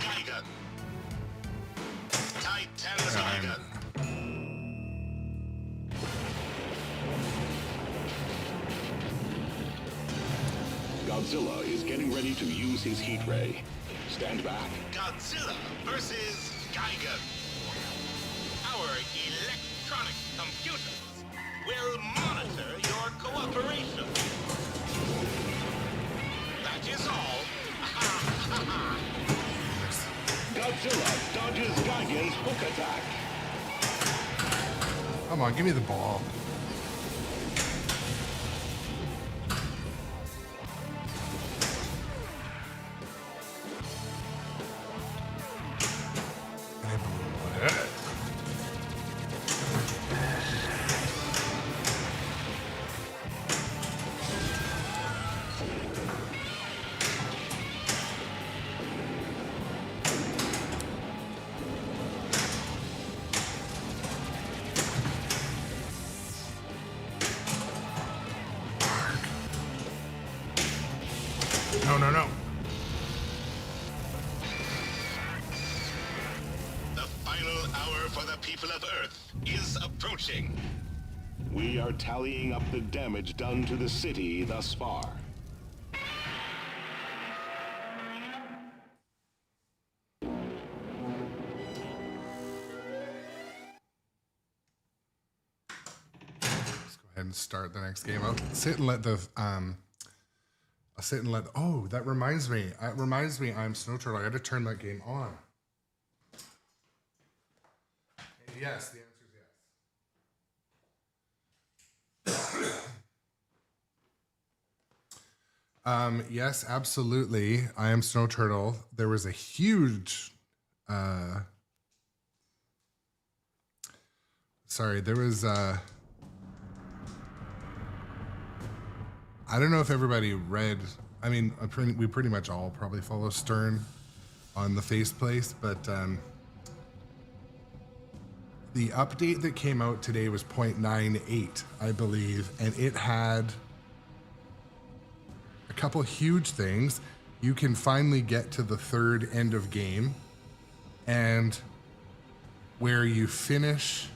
Geiger. Titan's Geiger. Godzilla is getting ready to use his heat ray. Stand back. Godzilla versus Geiger. Our electronic computers will monitor your cooperation. That is all. Godzilla dodges Gigan's hook attack. Come on, give me the ball. No, no, no. The final hour for the people of Earth is approaching. We are tallying up the damage done to the city thus far. Let's go ahead and start the next game. I'll sit and let the oh, that reminds me. I'm Snow Turtle. I got to turn that game on. Yes, the answer is yes. Yes, absolutely. I am Snow Turtle. There was a huge there was I don't know if everybody read. I mean, we pretty much all probably follow Stern on the Faceplace, but the update that came out today was 0.98, I believe, and it had a couple huge things. You can finally get to the third end of game, and where you finish,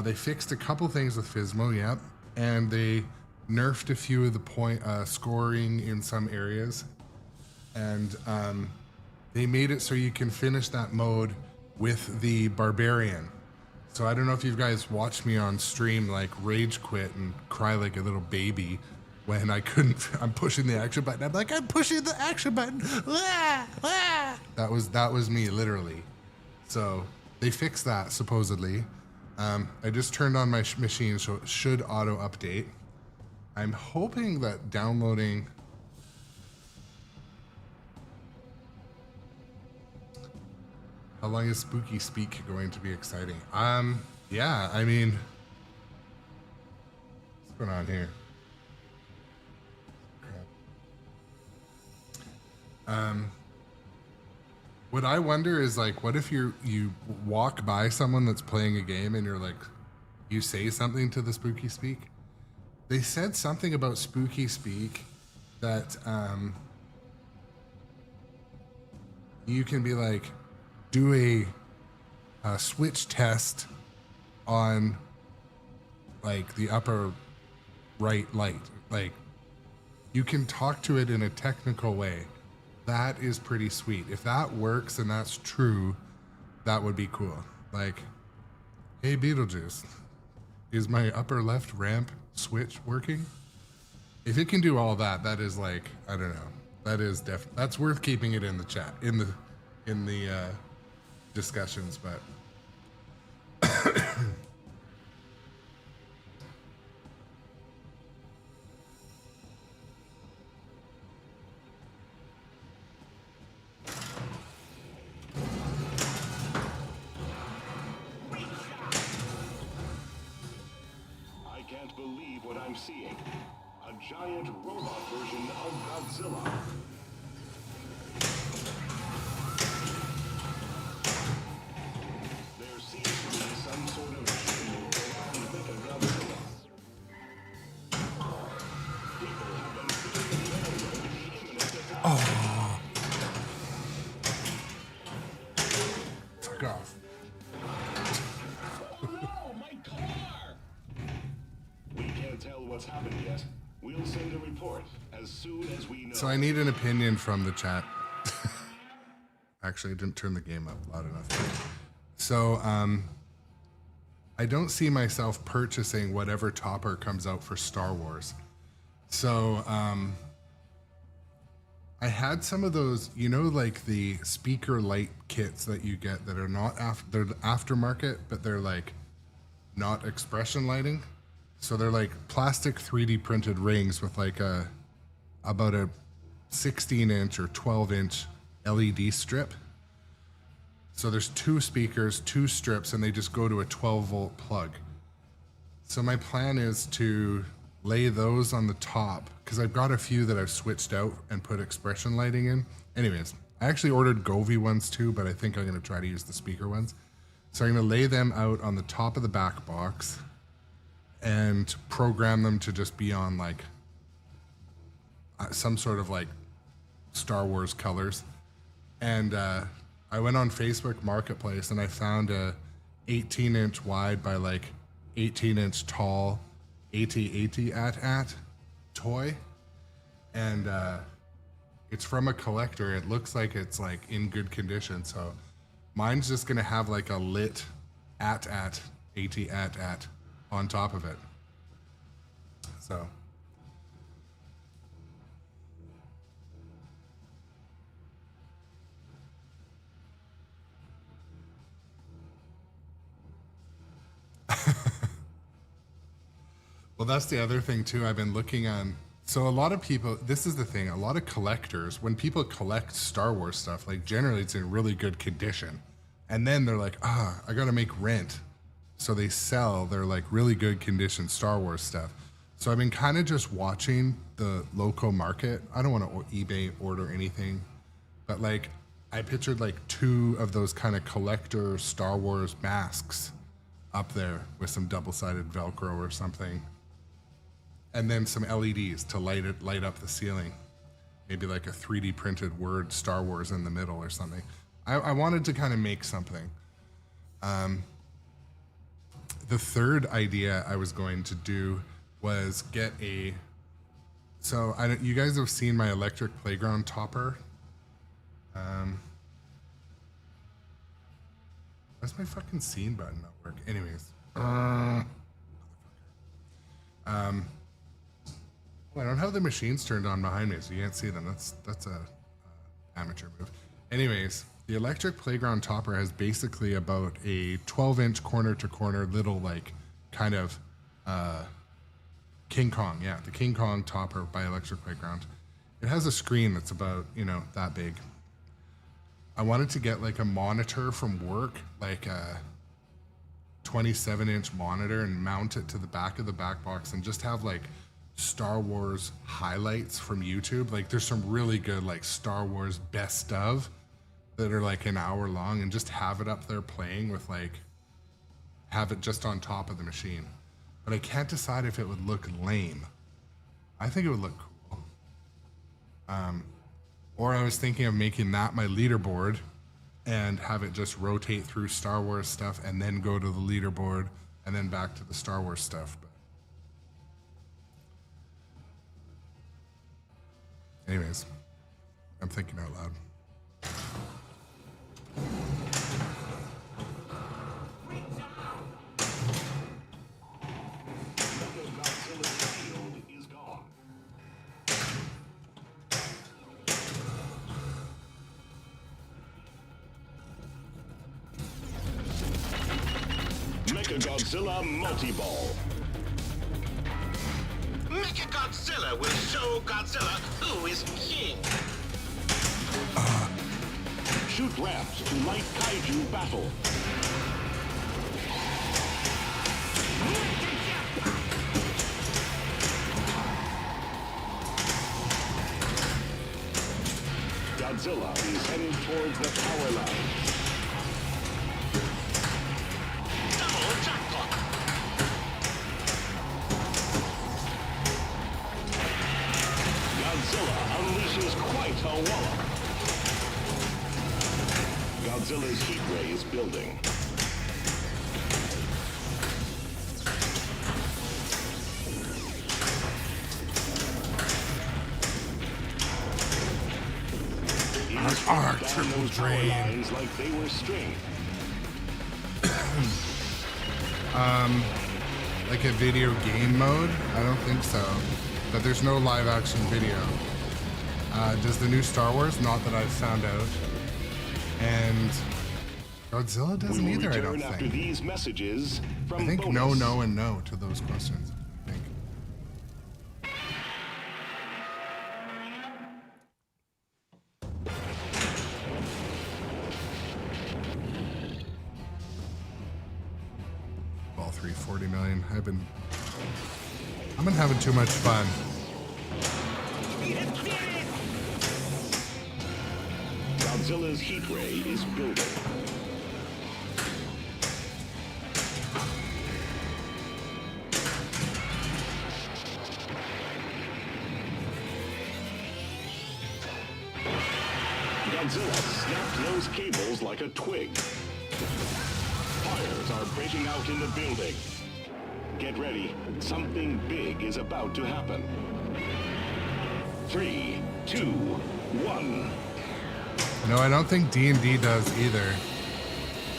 they fixed a couple things with Physmo, yep, and they nerfed a few of the scoring in some areas, and they made it so you can finish that mode with the Barbarian. So I don't know if you guys watched me on stream like rage quit and cry like a little baby when I couldn't. I'm pushing the action button. I'm like, I'm pushing the action button. Ah, ah. That was me literally. So they fixed that supposedly. I just turned on my machine, so it should auto update. I'm hoping that downloading. How long is Spooky Speak going to be exciting? Yeah, I mean, what's going on here? What I wonder is like, what if you walk by someone that's playing a game and you're like, you say something to the Spooky Speak? They said something about Spooky Speak that you can be like, do a switch test on like the upper right light. Like you can talk to it in a technical way. That is pretty sweet. If that works and that's true, that would be cool. Like, hey Beetlejuice, is my upper left ramp switch working? If it can do all that, that is like, I don't know. That is that's worth keeping it in the chat, in the discussions, but I can't believe what I'm seeing. A giant robot version of Godzilla. There seems to be some sort of shield around Mechagodzilla. People have been feeling the imminent attack. fuck off. Oh no, my car! We can't tell what's happened yet. We'll send a report as soon as we know. So I need an opinion from the chat. Actually, I didn't turn the game up loud enough. So, I don't see myself purchasing whatever topper comes out for Star Wars. So, I had some of those, you know, like the speaker light kits that you get that are not they're aftermarket, but they're like not expression lighting. So they're like plastic 3D printed rings with like about a 16-inch or 12-inch LED strip. So there's two speakers, two strips, and they just go to a 12-volt plug. So my plan is to lay those on the top, because I've got a few that I've switched out and put expression lighting in. Anyways, I actually ordered Govee ones too, but I think I'm going to try to use the speaker ones. So I'm going to lay them out on the top of the back box and program them to just be on like some sort of like Star Wars colors. And I went on Facebook Marketplace and I found a 18-inch wide by like 18-inch tall AT-AT toy. And it's from a collector. It looks like it's like in good condition. So mine's just gonna have like a lit AT-AT on top of it. So well, that's the other thing too. I've been looking on. So a lot of people, this is the thing, a lot of collectors, when people collect Star Wars stuff, like generally it's in really good condition. And then they're like, I gotta make rent. So they sell their like really good condition Star Wars stuff. So I've been kind of just watching the local market. I don't want to eBay order anything, but like I pictured like two of those kind of collector Star Wars masks up there with some double-sided Velcro or something. And then some LEDs to light up the ceiling. Maybe like a 3D printed word Star Wars in the middle or something. I wanted to kind of make something. The third idea I was going to do was get a. So you guys have seen my electric playground topper. Why's my fucking scene button not work? Anyways. Well, I don't have the machines turned on behind me, so you can't see them. That's a amateur move. Anyways, the electric playground topper has basically about a 12-inch corner-to-corner little, like, kind of King Kong. Yeah, the King Kong topper by Electric Playground. It has a screen that's about, that big. I wanted to get, like, a monitor from work, like a 27-inch monitor, and mount it to the back of the back box and just have, like, Star Wars highlights from YouTube. Like, there's some really good, like, Star Wars best of that are like an hour long, and just have it up there playing with, like, have it just on top of the machine. But I can't decide if it would look lame. I think it would look cool. Or I was thinking of making that my leaderboard and have it just rotate through Star Wars stuff and then go to the leaderboard and then back to the Star Wars stuff. But anyways, I'm thinking out loud. Godzilla's shield is gone. Godzilla multi-ball. Godzilla will show Godzilla who is king. Shoot ramps to light kaiju battle. Godzilla is heading towards the power line. Double jackpot. Godzilla unleashes quite a wallop. Godzilla's heat ray is building. Triple drain. Lines like they were string. Like a video game mode? I don't think so. But there's no live action video. Does the new Star Wars? Not that I've found out. And Godzilla doesn't either, I don't after think. These messages from I think bonus. no, no, and no to those questions. I think. All 340 million. I've been having too much fun. Godzilla's heat ray is building. Godzilla snapped those cables like a twig. Fires are breaking out in the building. Get ready. Something big is about to happen. 3, 2, 1. No, I don't think D&D does either.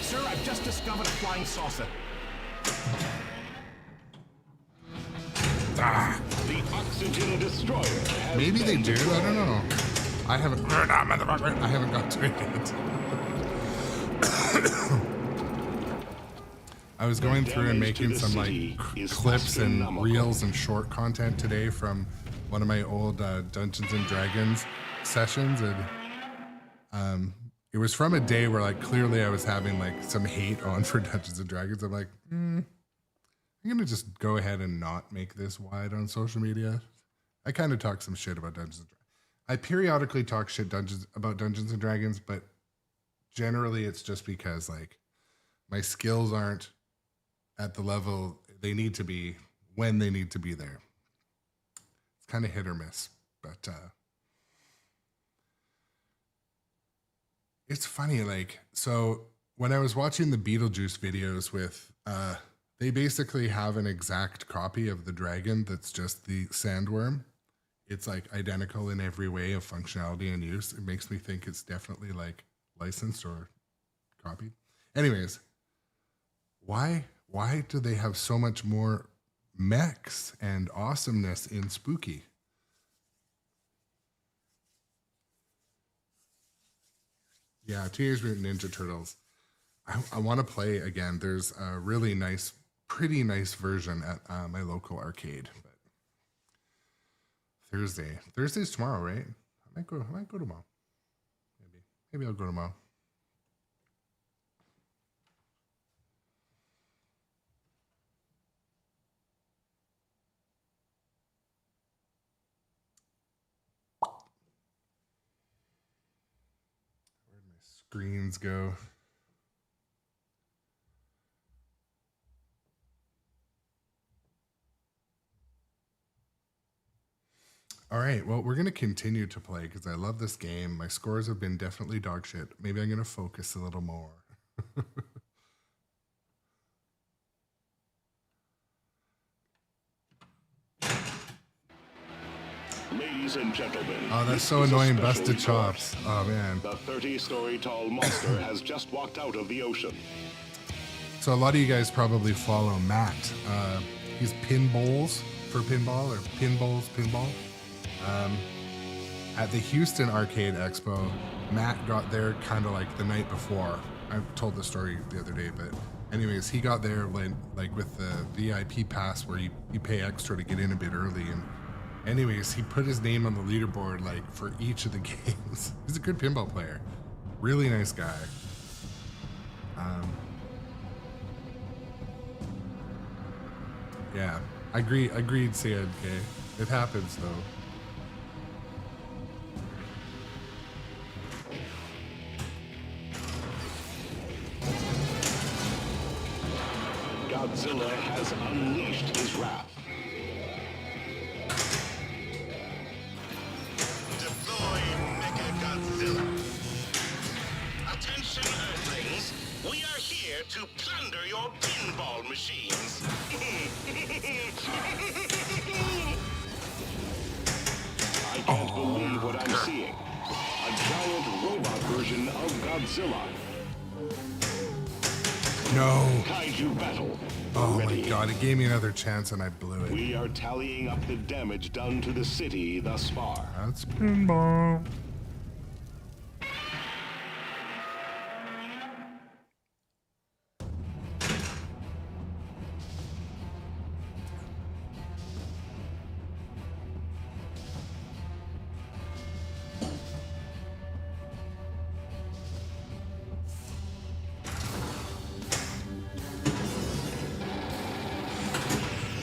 Sir, I've just discovered a flying saucer. The oxygen destroyer has Maybe they been do. destroyed. I don't know. I haven't got to it yet. I was going through and making some like clips and reels and short content today from one of my old Dungeons and Dragons sessions, and it was from a day where like clearly I was having like some hate on for Dungeons and Dragons. I'm like, I'm gonna just go ahead and not make this wide on social media. I kind of talk some shit about Dungeons and Dragons. I periodically talk shit about Dungeons and Dragons, but generally it's just because like my skills aren't at the level they need to be when they need to be there. It's kind of hit or miss, but it's funny. Like, so when I was watching the Beetlejuice videos with, they basically have an exact copy of the dragon that's just the sandworm. It's like identical in every way of functionality and use. It makes me think it's definitely like licensed or copied. Anyways, Why do they have so much more mechs and awesomeness in Spooky? Yeah, Teenage Mutant Ninja Turtles. I want to play again. There's a really nice, pretty nice version at my local arcade. But Thursday's tomorrow, right? I might go tomorrow. Maybe I'll go tomorrow. Where'd my screens go? All right, well, we're going to continue to play because I love this game. My scores have been definitely dog shit. Maybe I'm going to focus a little more. Ladies and gentlemen. Oh, that's this so is a annoying. special Busted report. chops. Oh, man. The 30-story tall monster has just walked out of the ocean. So a lot of you guys probably follow Matt. He's Pinballs for Pinball or Pinball. At the Houston Arcade Expo, Matt got there kind of like the night before. I told the story the other day, but anyways, he got there when, like with the VIP pass where you pay extra to get in a bit early. And anyways, he put his name on the leaderboard like for each of the games. He's a good pinball player. Really nice guy. Yeah, agreed, Sid. Okay, it happens though. Godzilla has unleashed his wrath. Deploy Mecha Godzilla. Attention, Earthlings. We are here to plunder your pinball machines. I can't believe what I'm seeing. A giant robot version of Godzilla. No. Kaiju battle. Oh Ready. my god, it gave me another chance and I blew it. We are tallying up the damage done to the city thus far. That's pinball.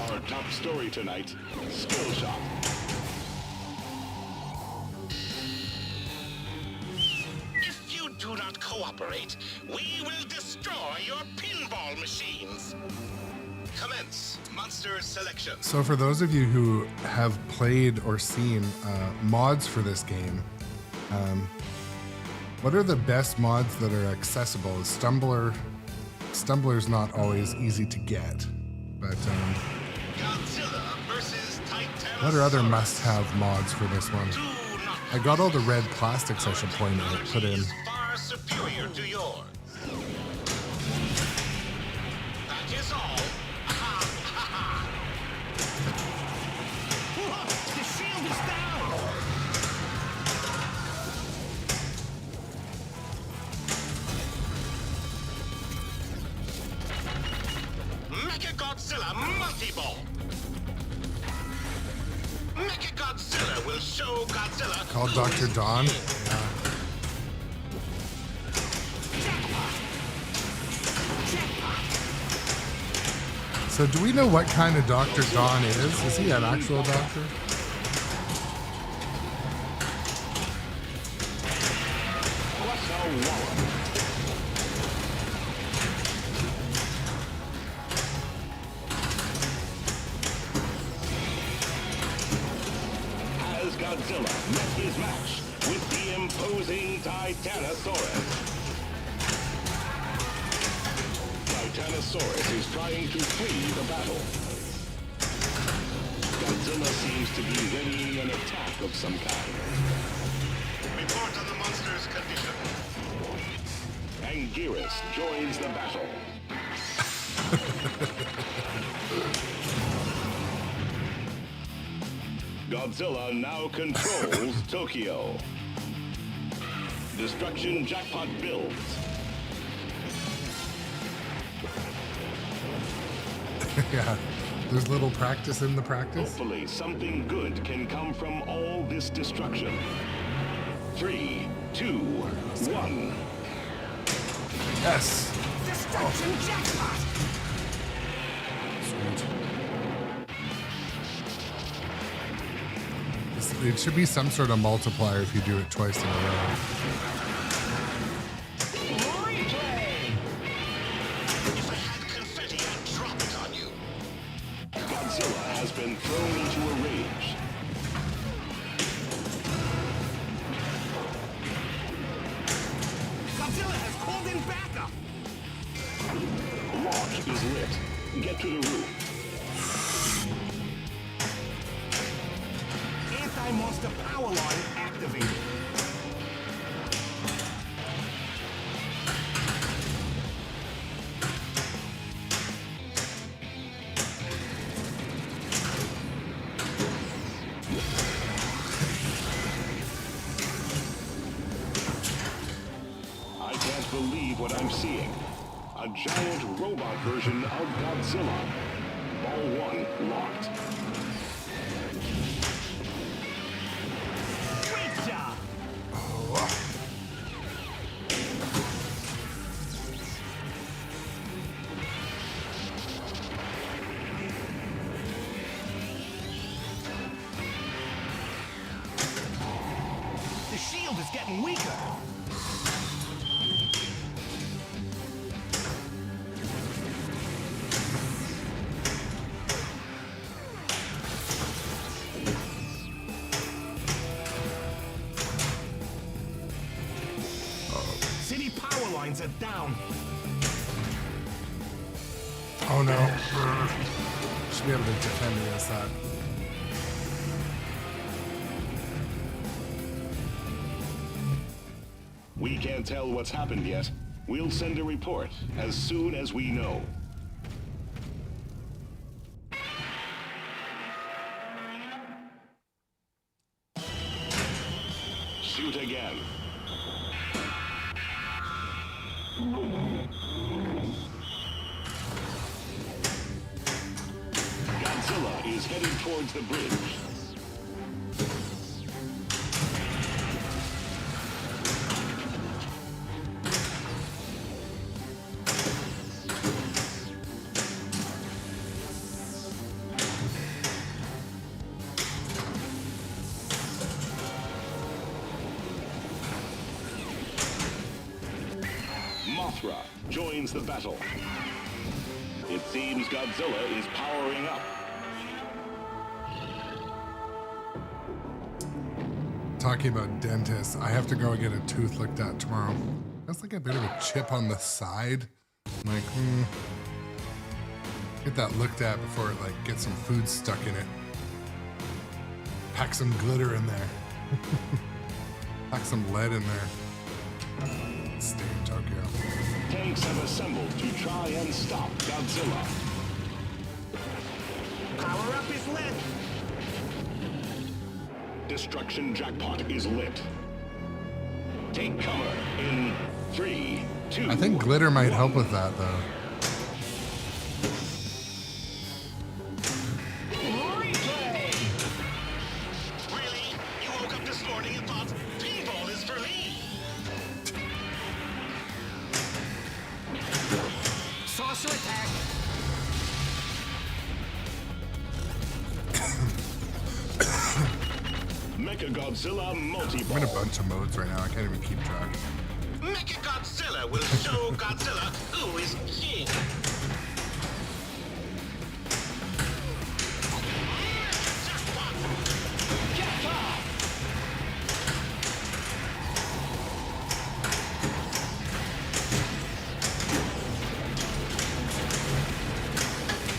Our top story tonight, Skill Shot. If you do not cooperate, we will destroy your pinball machines. Commence monster selection. So for those of you who have played or seen mods for this game, what are the best mods that are accessible? Stumbler's not always easy to get, but Godzilla versus Titanosaurus. what are other must-have mods for this one? Do not I got all the red plastics I should point out put in. is far superior to yours. That is all. Look, the shield is down. Mecha Godzilla multi-ball. Mecha Godzilla will show Godzilla. Called who Dr. is Don. king. Yeah. So do we know what kind of Dr. Don is? Is he an actual doctor? What's a wallop? Has Godzilla met his match with the imposing Titanosaurus? Titanosaurus is trying to flee the battle. Godzilla seems to be readying an attack of some kind. Report on the monster's condition. Anguirus joins the battle. Godzilla now controls Tokyo. Destruction jackpot builds. Yeah, there's little practice in the practice. Hopefully, something good can come from all this destruction. 3, 2, 1. Yes. Destruction jackpot! It should be some sort of multiplier if you do it twice in a row. Replay! If I had confetti, I'd drop it on you. Godzilla has been thrown into a rage. Godzilla has called in backup! Launch is lit. Get to the roof. Anti-monster power line activated. I can't believe what I'm seeing. A giant robot version of Godzilla. Ball 1 locked. Great job! The shield is getting weaker. City power lines are down. Oh no. Should be able to defend against that. We can't tell what's happened yet. We'll send a report as soon as we know. Shoot again. Godzilla is heading towards the bridge. Mothra joins the battle. It seems Godzilla is powering up. Talking about dentists, I have to go get a tooth looked at tomorrow. That's like a bit of a chip on the side. I'm like, get that looked at before it like gets some food stuck in it. Pack some glitter in there. Pack some lead in there. Stay in Tokyo. Tanks have assembled to try and stop Godzilla. Power up is lit. Destruction jackpot is lit. Take cover in 3, 2. I think glitter might help with that though. Replay! Really? You woke up this morning and thought, pinball is for me? Saucer attack. Mechagodzilla multi-ball. I'm in a bunch of modes right now. I can't even keep track. Mechagodzilla will show Godzilla who is king.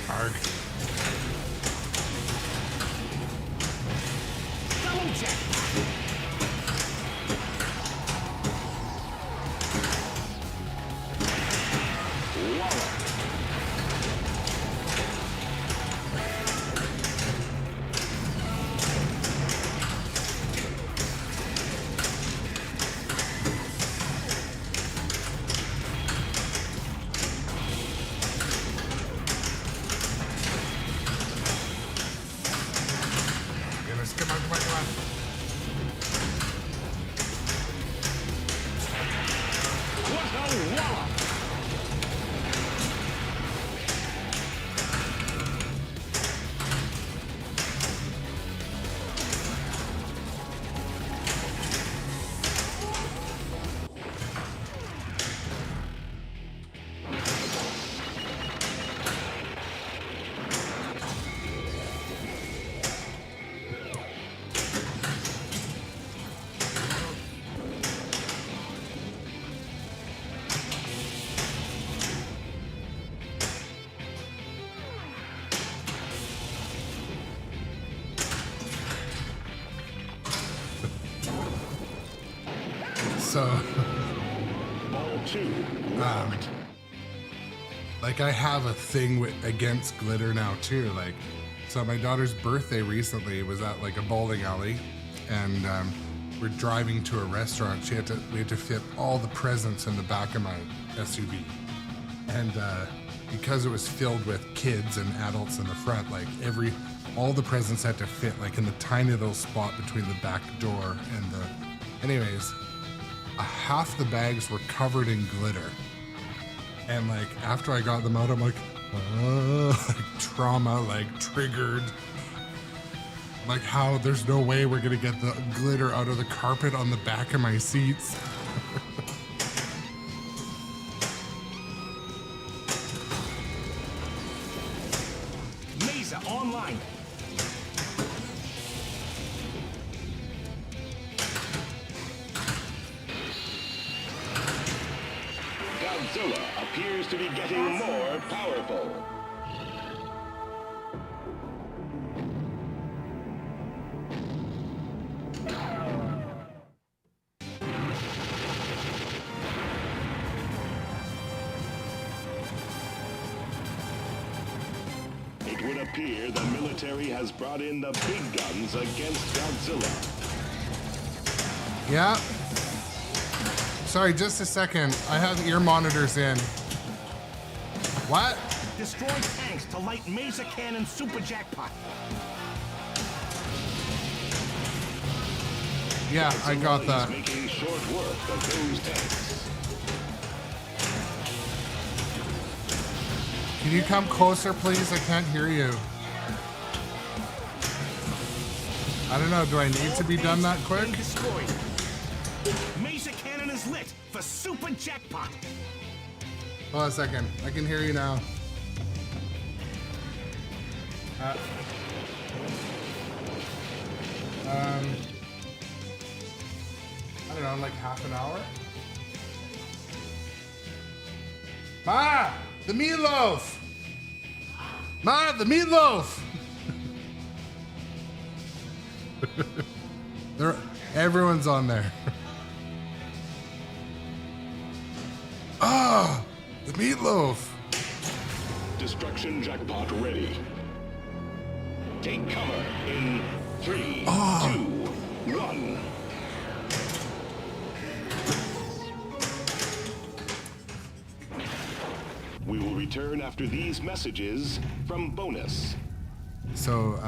Arg. Double jackpot. Wallop. Voila! So, Ball 2 locked. like I have a thing against glitter now too. Like, so my daughter's birthday recently was at like a bowling alley, and we're driving to a restaurant. We had to fit all the presents in the back of my SUV, and because it was filled with kids and adults in the front, like all the presents had to fit like in the tiny little spot between the back door and the. Anyways, half the bags were covered in glitter. And like after I got them out, I'm like, like trauma, like triggered. Like how there's no way we're gonna get the glitter out of the carpet on the back of my seats. Mesa online. Godzilla appears to be getting more powerful. It would appear the military has brought in the big guns against Godzilla. Yeah. Sorry, just a second. I have ear monitors in. What? Destroy tanks to light Mesa Cannon super jackpot. Yeah, I got Godzilla that. is making short work of those tanks. Can you come closer, please? I can't hear you. I don't know. Do I need to be done that quick? Destroyed. Mesa Cannon is lit for super jackpot. Hold on a second. I can hear you now. I don't know, like half an hour? Ma! The meatloaf! Ma, the meatloaf! Everyone's on there. Ah! The meatloaf! Destruction jackpot ready. Take cover in 3, 2, 1. We will return after these messages from Bonus. So,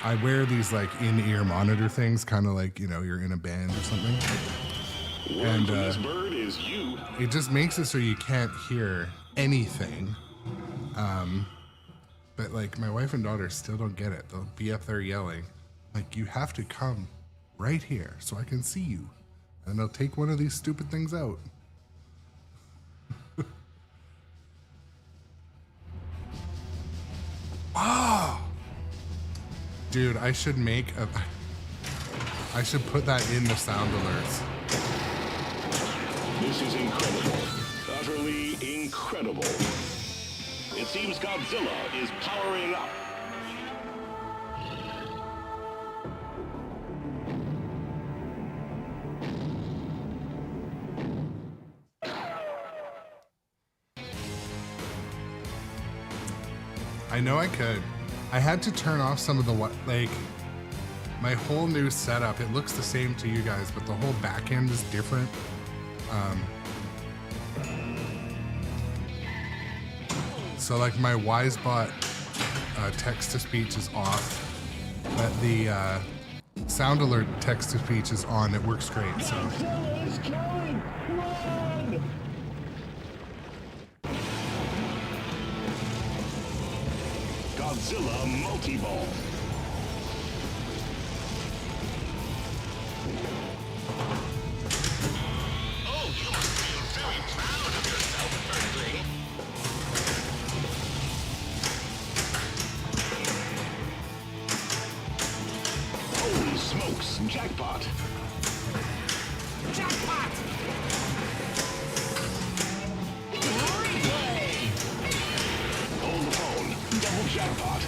I wear these like in-ear monitor things, kind of like, you know, you're in a band or something. Word And, from this bird is you. It just makes it so you can't hear anything. But like my wife and daughter still don't get it. They'll be up there yelling, like, you have to come right here so I can see you. And they'll take one of these stupid things out. Oh! Dude, I should put that in the sound alerts. This is incredible. Utterly incredible. It seems Godzilla is powering up. I know I could. I had to turn off some of the like my whole new setup. It looks the same to you guys, but the whole back end is different. So like my WiseBot text-to-speech is off, but the sound alert text-to-speech is on. It works great. So Godzilla is coming! Godzilla multi-ball. Oh, you must feel very proud of yourself, Earthling. Holy smokes, jackpot. Jackpot! Replay! Hold the phone. Double jackpot.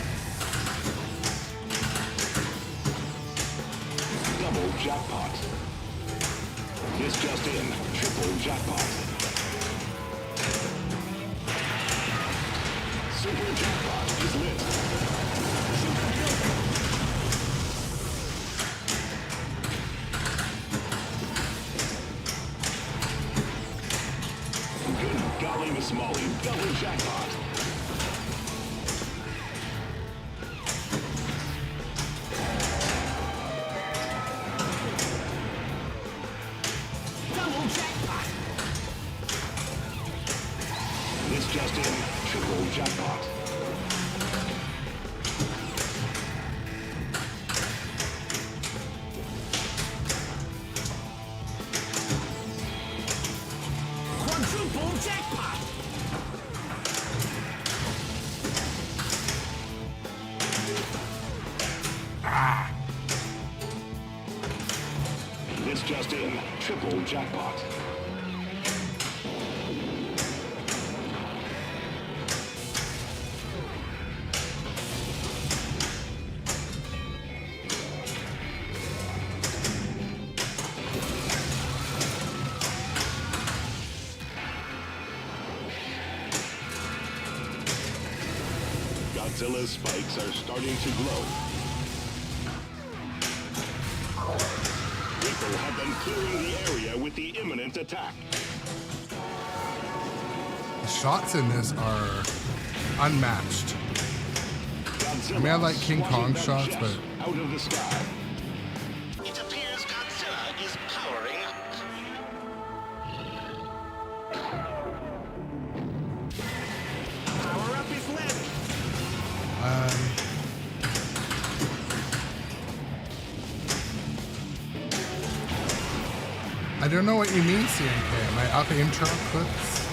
Double jackpot. This just in. Triple jackpot. Super jackpot is lit. Good golly, Miss Molly. Double jackpot. Double jackpot! This just in. Triple jackpot. Quadruple jackpot! This just in. Triple jackpot. Godzilla's spikes are starting to glow. People have been clearing the area with the imminent attack. The shots in this are unmatched. Godzilla I mean, I like King swatted Kong that shots, jet but out of the sky. It appears Godzilla is powering up. Power up is lit! I don't know what you mean, CNK. Am I up intro clips?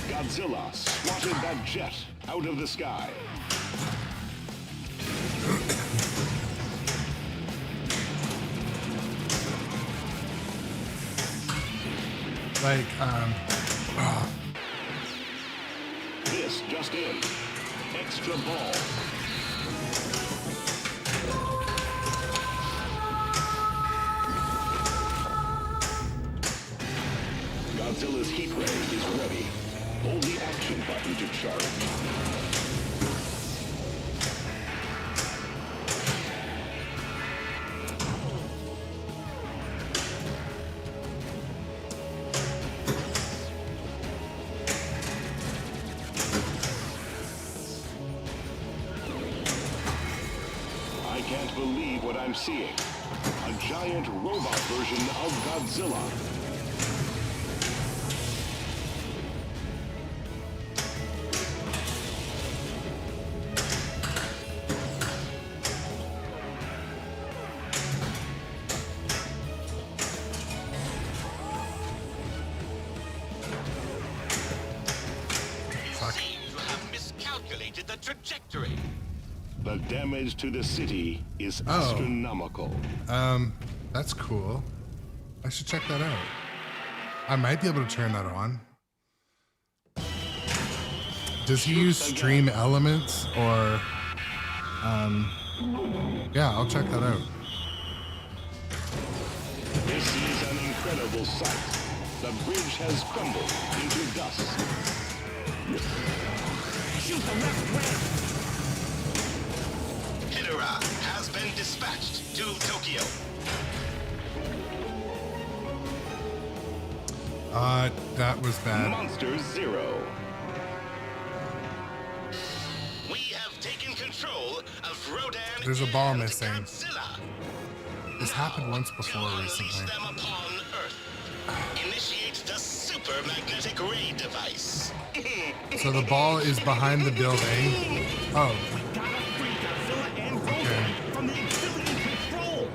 Godzilla swatted that jet out of the sky. Like, This just in. Extra ball. Godzilla's heat ray is ready. Hold the action button to charge. I can't believe what I'm seeing. A giant robot version of Godzilla. You seem to have miscalculated the trajectory. The damage to the city is Oh. astronomical. that's cool. I should check that out. I might be able to turn that on. Does he use stream elements or, yeah, I'll check that out. This is an incredible sight. The bridge has crumbled into dust. Shoot the left ramp! Hidera has been dispatched to Tokyo. That was bad. Monster Zero. We have taken control of Rodan. There's a ball and missing. Godzilla. This happened once To before unleash recently. them upon Earth. Initiate the super magnetic ray device. So the ball is behind the building. Oh, Gotta free Godzilla and Rodan Okay. from the exhibiting control.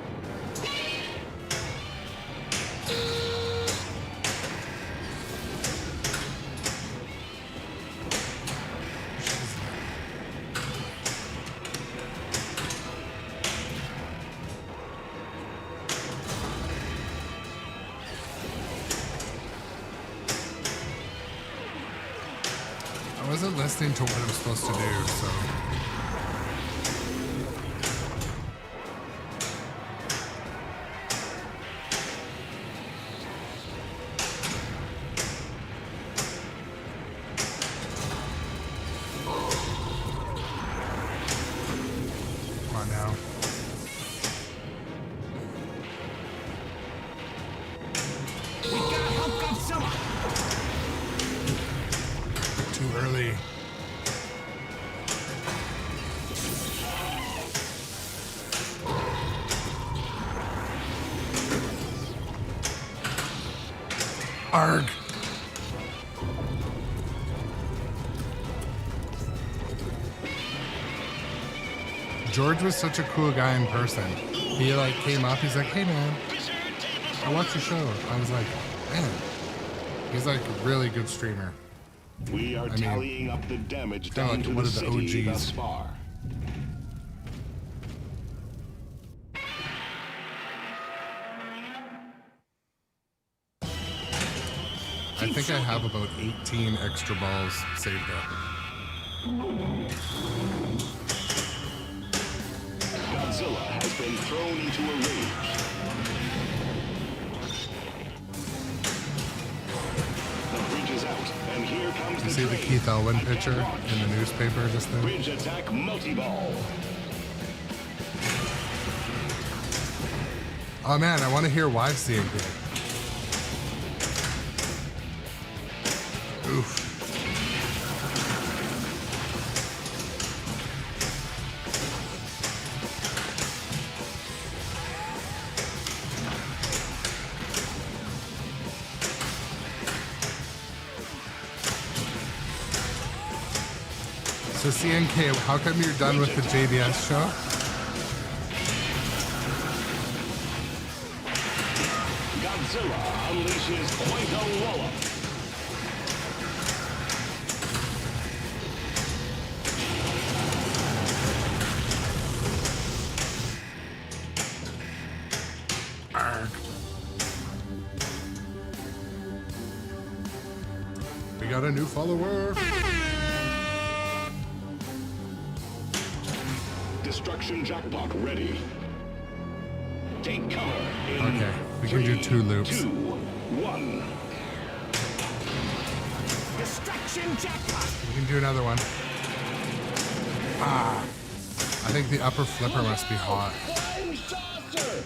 I wasn't listening to what I was supposed to do, so. Come on now. We gotta help Godzilla. Too early. Arg. George was such a cool guy in person. He like came up, he's like, hey man, I watched your show. I was like, man, he's like a really good streamer. We are mean, tallying up the damage kinda done like to one the of the city OGs. thus far. I think I have about 18 extra balls saved up. Godzilla has been thrown into a rage. The bridge is out, and here comes You the see the train. Keith Elwin Attack picture launch. in the newspaper just then? Bridge attack multi-ball. Oh man, I want to hear YC again. Oof. So CNK, how come you're done with the JDS show? Godzilla unleashes Point Wallop. Arg. We got a new follower. Destruction jackpot ready. Take cover in Okay, we can do 2 loops. 2, 1. Destruction jackpot. We can do another one. Ah, I think the upper flipper must be hot. Flying saucer!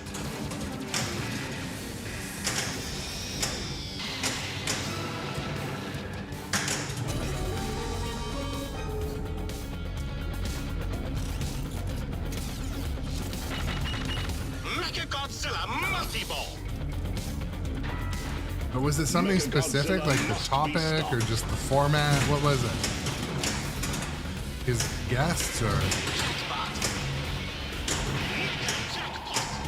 Mecha Godzilla multi-ball. But was it something specific, like the topic or just the format? What was it? His guests or? Jackpot. Mecha jackpot.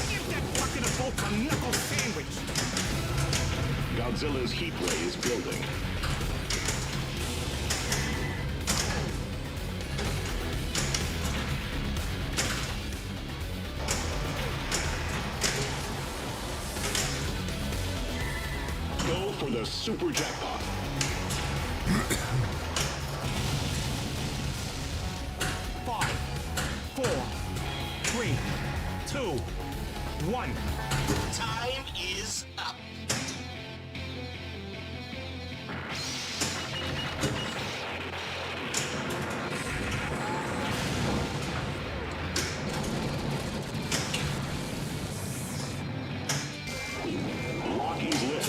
Give that bucket of both a knuckle sandwich. Godzilla's heat ray is building. Go for the super jackpot. 3, 2, 1. Time is up. Lockie's lit.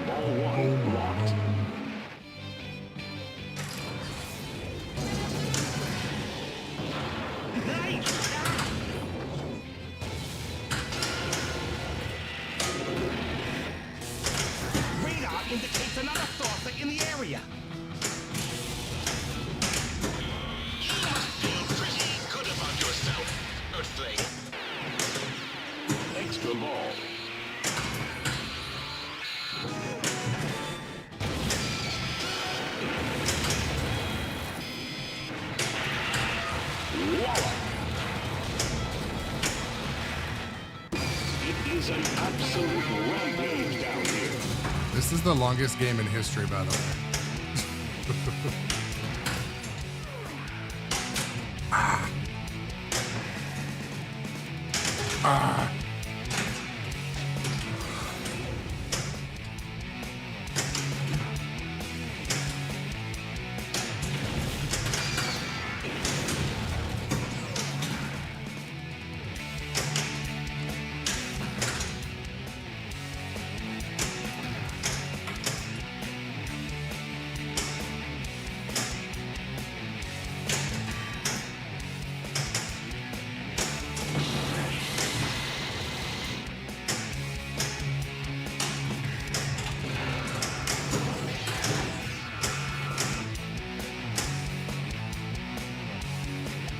Ball 1 locked. Hey! Radar indicates another saucer in the area. You must feel pretty good about yourself, Earthling. Extra ball. Voila! It is an absolute rampage down here. This is the longest game in history, by the way.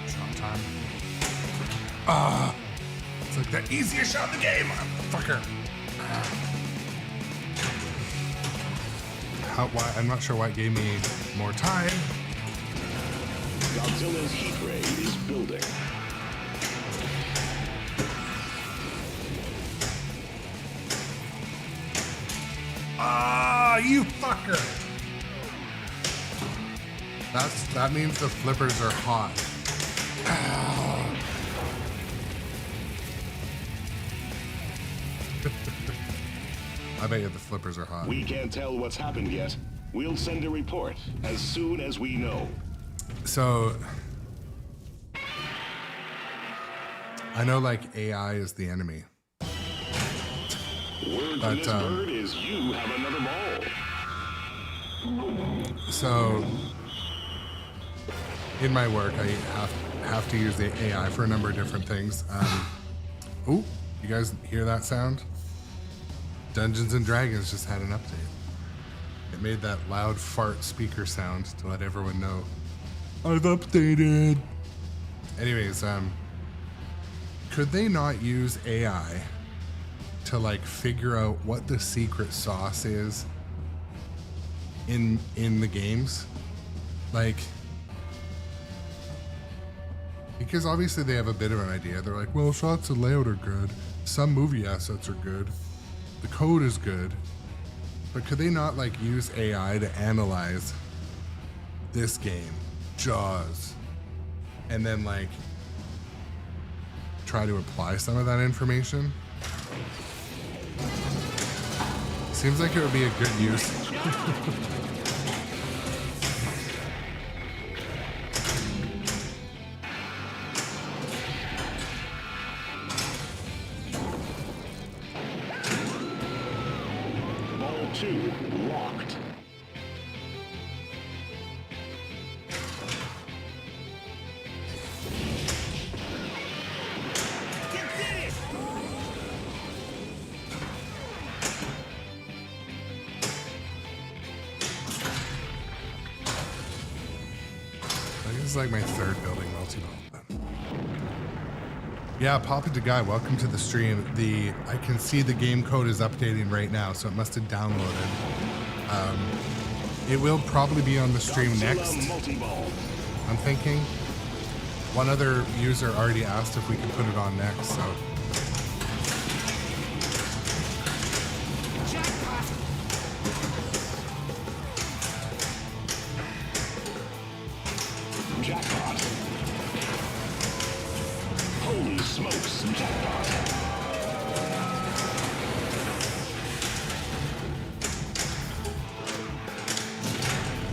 Shot time. It's like the easiest shot in the game, fucker. Why? I'm not sure why it gave me more time. Godzilla's heat ray is building. You fucker! That means the flippers are hot. Ow. I bet you the flippers are hot. We can't tell what's happened yet. We'll send a report as soon as we know. So I know like AI is the enemy. Word from this bird is you have another ball. So in my work, I have to use the AI for a number of different things. Oh, you guys hear that sound? Dungeons and Dragons just had an update. It made that loud fart speaker sound to let everyone know I've updated. Anyways, could they not use AI to like figure out what the secret sauce is in the games? Like, because obviously they have a bit of an idea. They're like, well, shots and layout are good. Some movie assets are good. The code is good. But could they not like use AI to analyze this game, Jaws, and then like try to apply some of that information? Seems like it would be a good use. Ball 2 locked. You did it! I think this is like my third building multi-ball. Yeah, Pop It to Guy, welcome to the stream. I can see the game code is updating right now, so it must have downloaded. It will probably be on the stream next, Godzilla multi-ball. I'm thinking. One other user already asked if we could put it on next, so. Jackpot! smokes jackpot.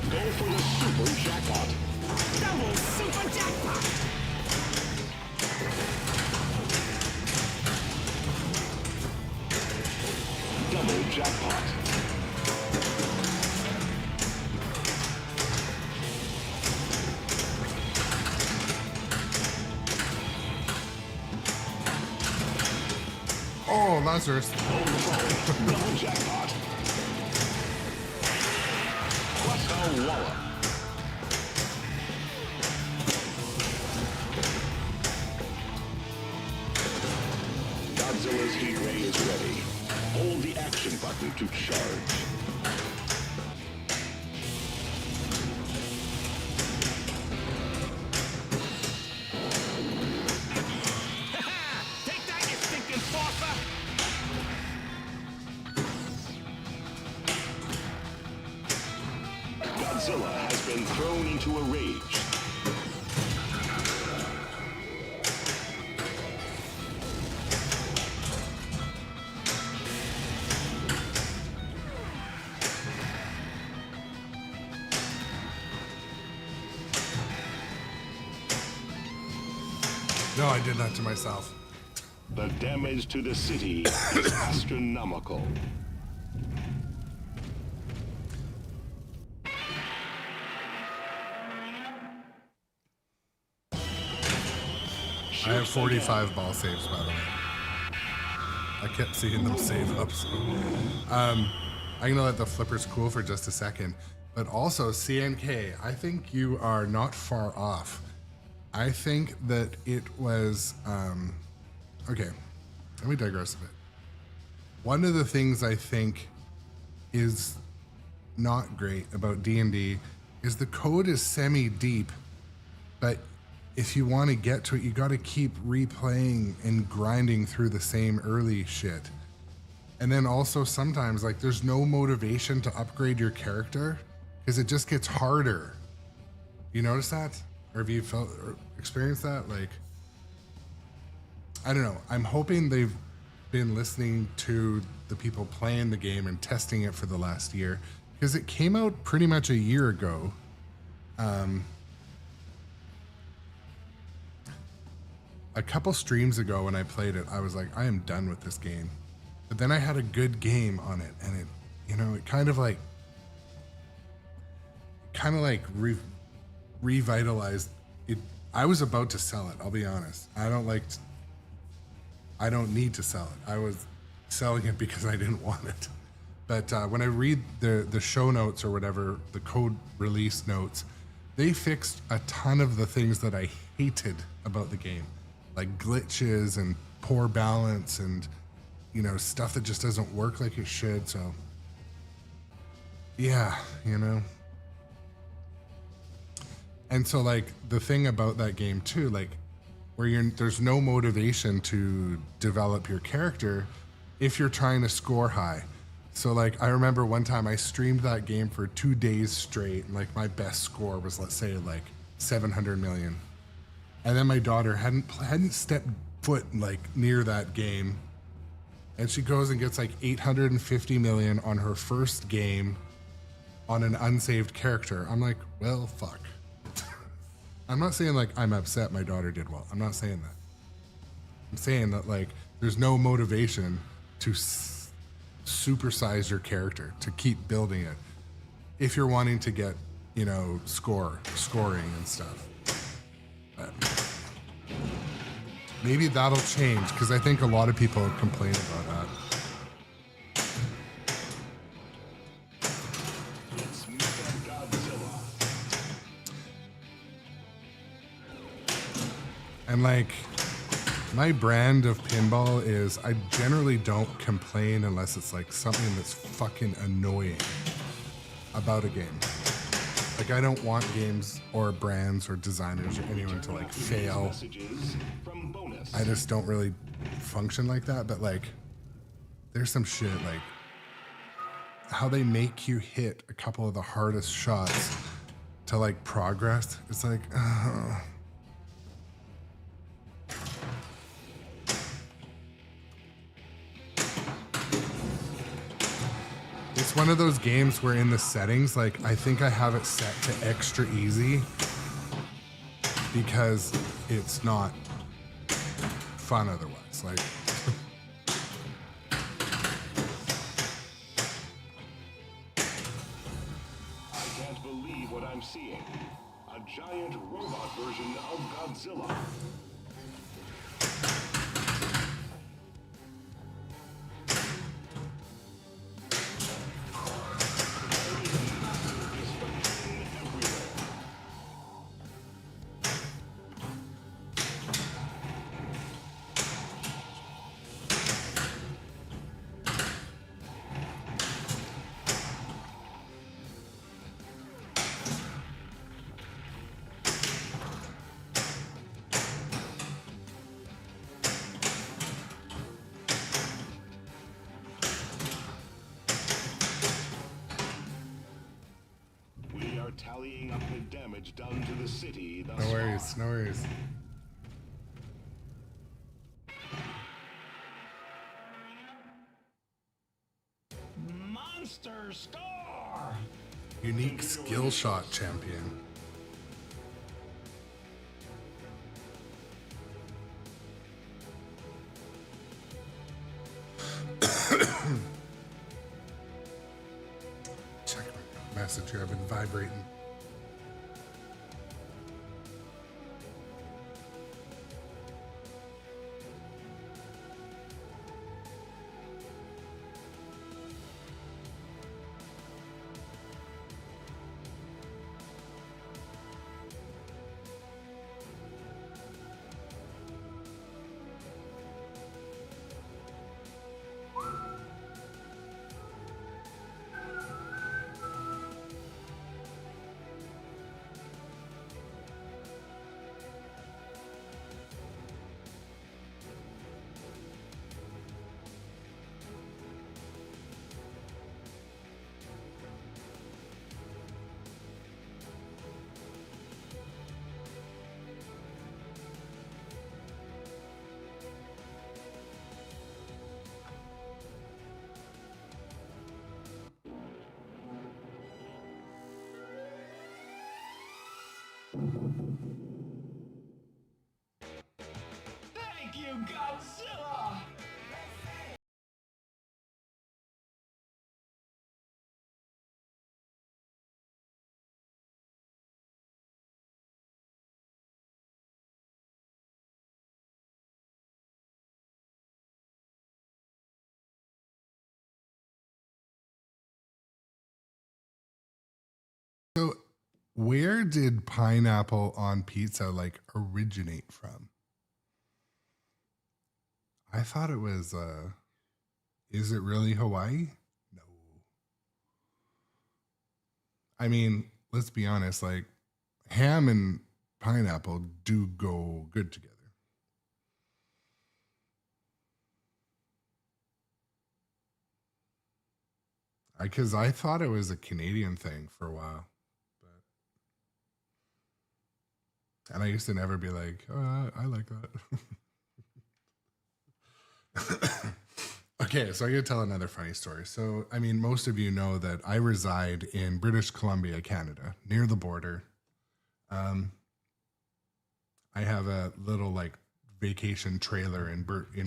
Go for the super jackpot. Double super jackpot. Double jackpot. Oh, Lazarus. Double jackpot. Plus a wallop. Godzilla's heat ray is ready. Hold the action button to charge. Take that, you stinking saucer. Godzilla has been thrown into a rage. No, I did that to myself. The damage to the city is astronomical. I have 45 ball saves, by the way. I kept seeing them save up, so. I'm gonna let the flippers cool for just a second. But also, CNK, I think you are not far off. I think that it was, okay, let me digress a bit. One of the things I think is not great about D&D is the code is semi-deep, but if you want to get to it, you got to keep replaying and grinding through the same early shit. And then also sometimes, like, there's no motivation to upgrade your character because it just gets harder. You notice that? Or have you felt or experienced that? Like, I don't know. I'm hoping they've been listening to the people playing the game and testing it for the last year because it came out pretty much a year ago. A couple streams ago when I played it, I was like, I am done with this game. But then I had a good game on it, and it, you know, it kind of like revitalized it. I was about to sell it, I'll be honest. I don't need to sell it. I was selling it because I didn't want it. But when I read the show notes or whatever, the code release notes, they fixed a ton of the things that I hated about the game. Like glitches and poor balance and, you know, stuff that just doesn't work like it should. So, yeah, you know. And so, like, the thing about that game too, like, where there's no motivation to develop your character if you're trying to score high. So, like, I remember one time I streamed that game for 2 days straight, and like my best score was, let's say, like 700 million. And then my daughter hadn't stepped foot like near that game, and she goes and gets like 850 million on her first game on an unsaved character. I'm like, well, fuck. I'm not saying like I'm upset my daughter did well. I'm not saying that. I'm saying that like there's no motivation to supersize your character, to keep building it if you're wanting to get, you know, scoring and stuff. But maybe that'll change because I think a lot of people complain about that. It's Godzilla. And like, my brand of pinball is I generally don't complain unless it's like something that's fucking annoying about a game. Like, I don't want games or brands or designers or anyone to like fail. Messages from bonus. I just don't really function like that. But like, there's some shit like how they make you hit a couple of the hardest shots to like progress. It's like, It's one of those games where in the settings, like I think I have it set to extra easy because it's not fun otherwise. Like I can't believe what I'm seeing. A giant robot version of Godzilla. We are tallying up the damage done to the city thus no worries, far. no worries. Monster score! Unique skill shot champion. Check my message here. I've been vibrating. Thank you, Godzilla! So, where did pineapple on pizza like originate from? I thought it was is it really Hawaii? No. I mean, let's be honest, like ham and pineapple do go good together. Because I thought it was a Canadian thing for a while. And I used to never be like, oh, I like that. Okay, so I gotta tell another funny story. So, I mean, most of you know that I reside in British Columbia, Canada, near the border. I have a little like vacation trailer in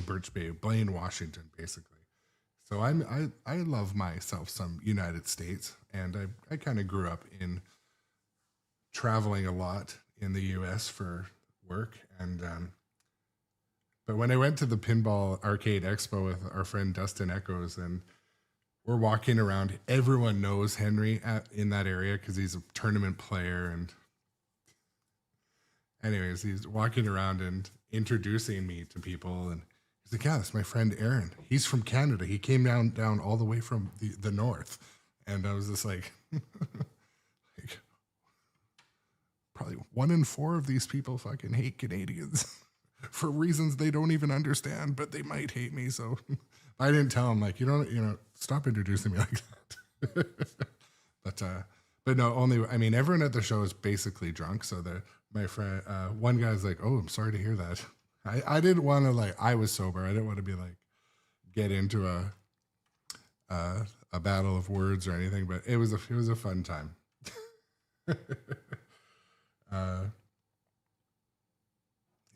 Birch Bay, Blaine, Washington, basically. So I love myself some United States, and I kind of grew up in traveling a lot in the U.S. for work, and but when I went to the Pinball Arcade Expo with our friend Dustin Echoes, and we're walking around, everyone knows Henry in that area because he's a tournament player, and anyways, he's walking around and introducing me to people, and he's like, "Yeah, that's my friend Aaron. He's from Canada. He came down all the way from the north," and I was just like. Like, probably 1 in 4 of these people fucking hate Canadians for reasons they don't even understand, but they might hate me. So I didn't tell them like, you know, stop introducing me like that. But no, only, I mean, everyone at the show is basically drunk. So my friend, one guy's like, "Oh, I'm sorry to hear that." I didn't want to like, I was sober. I didn't want to be like, get into a a battle of words or anything, but it was a fun time.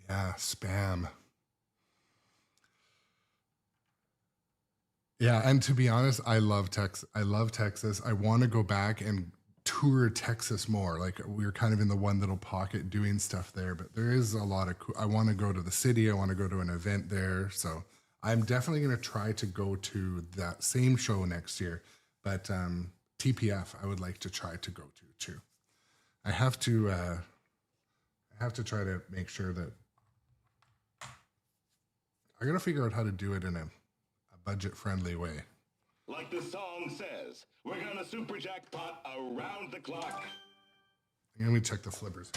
Yeah, spam. Yeah, and to be honest, I love Texas. I want to go back and tour Texas more. Like we're kind of in the one little pocket doing stuff there, but there is a lot of I want to go to the city. I want to go to an event there. So I'm definitely going to try to go to that same show next year. But TPF, I would like to try to go to too. I have to try to make sure that I got to figure out how to do it in a budget-friendly way. Like the song says, we're gonna super jackpot around the clock. Let me check the flippers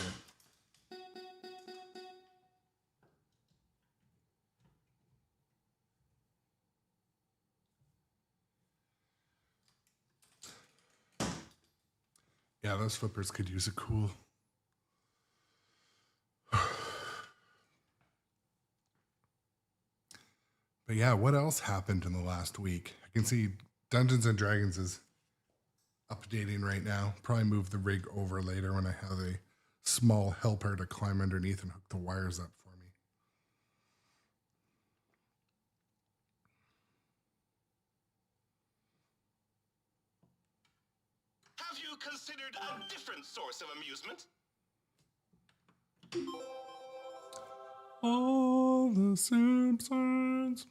here. Yeah, those flippers could use a cool. But yeah, what else happened in the last week? I can see Dungeons and Dragons is updating right now. Probably move the rig over later when I have a small helper to climb underneath and hook the wires up for me. Have you considered a different source of amusement? All the Simpsons.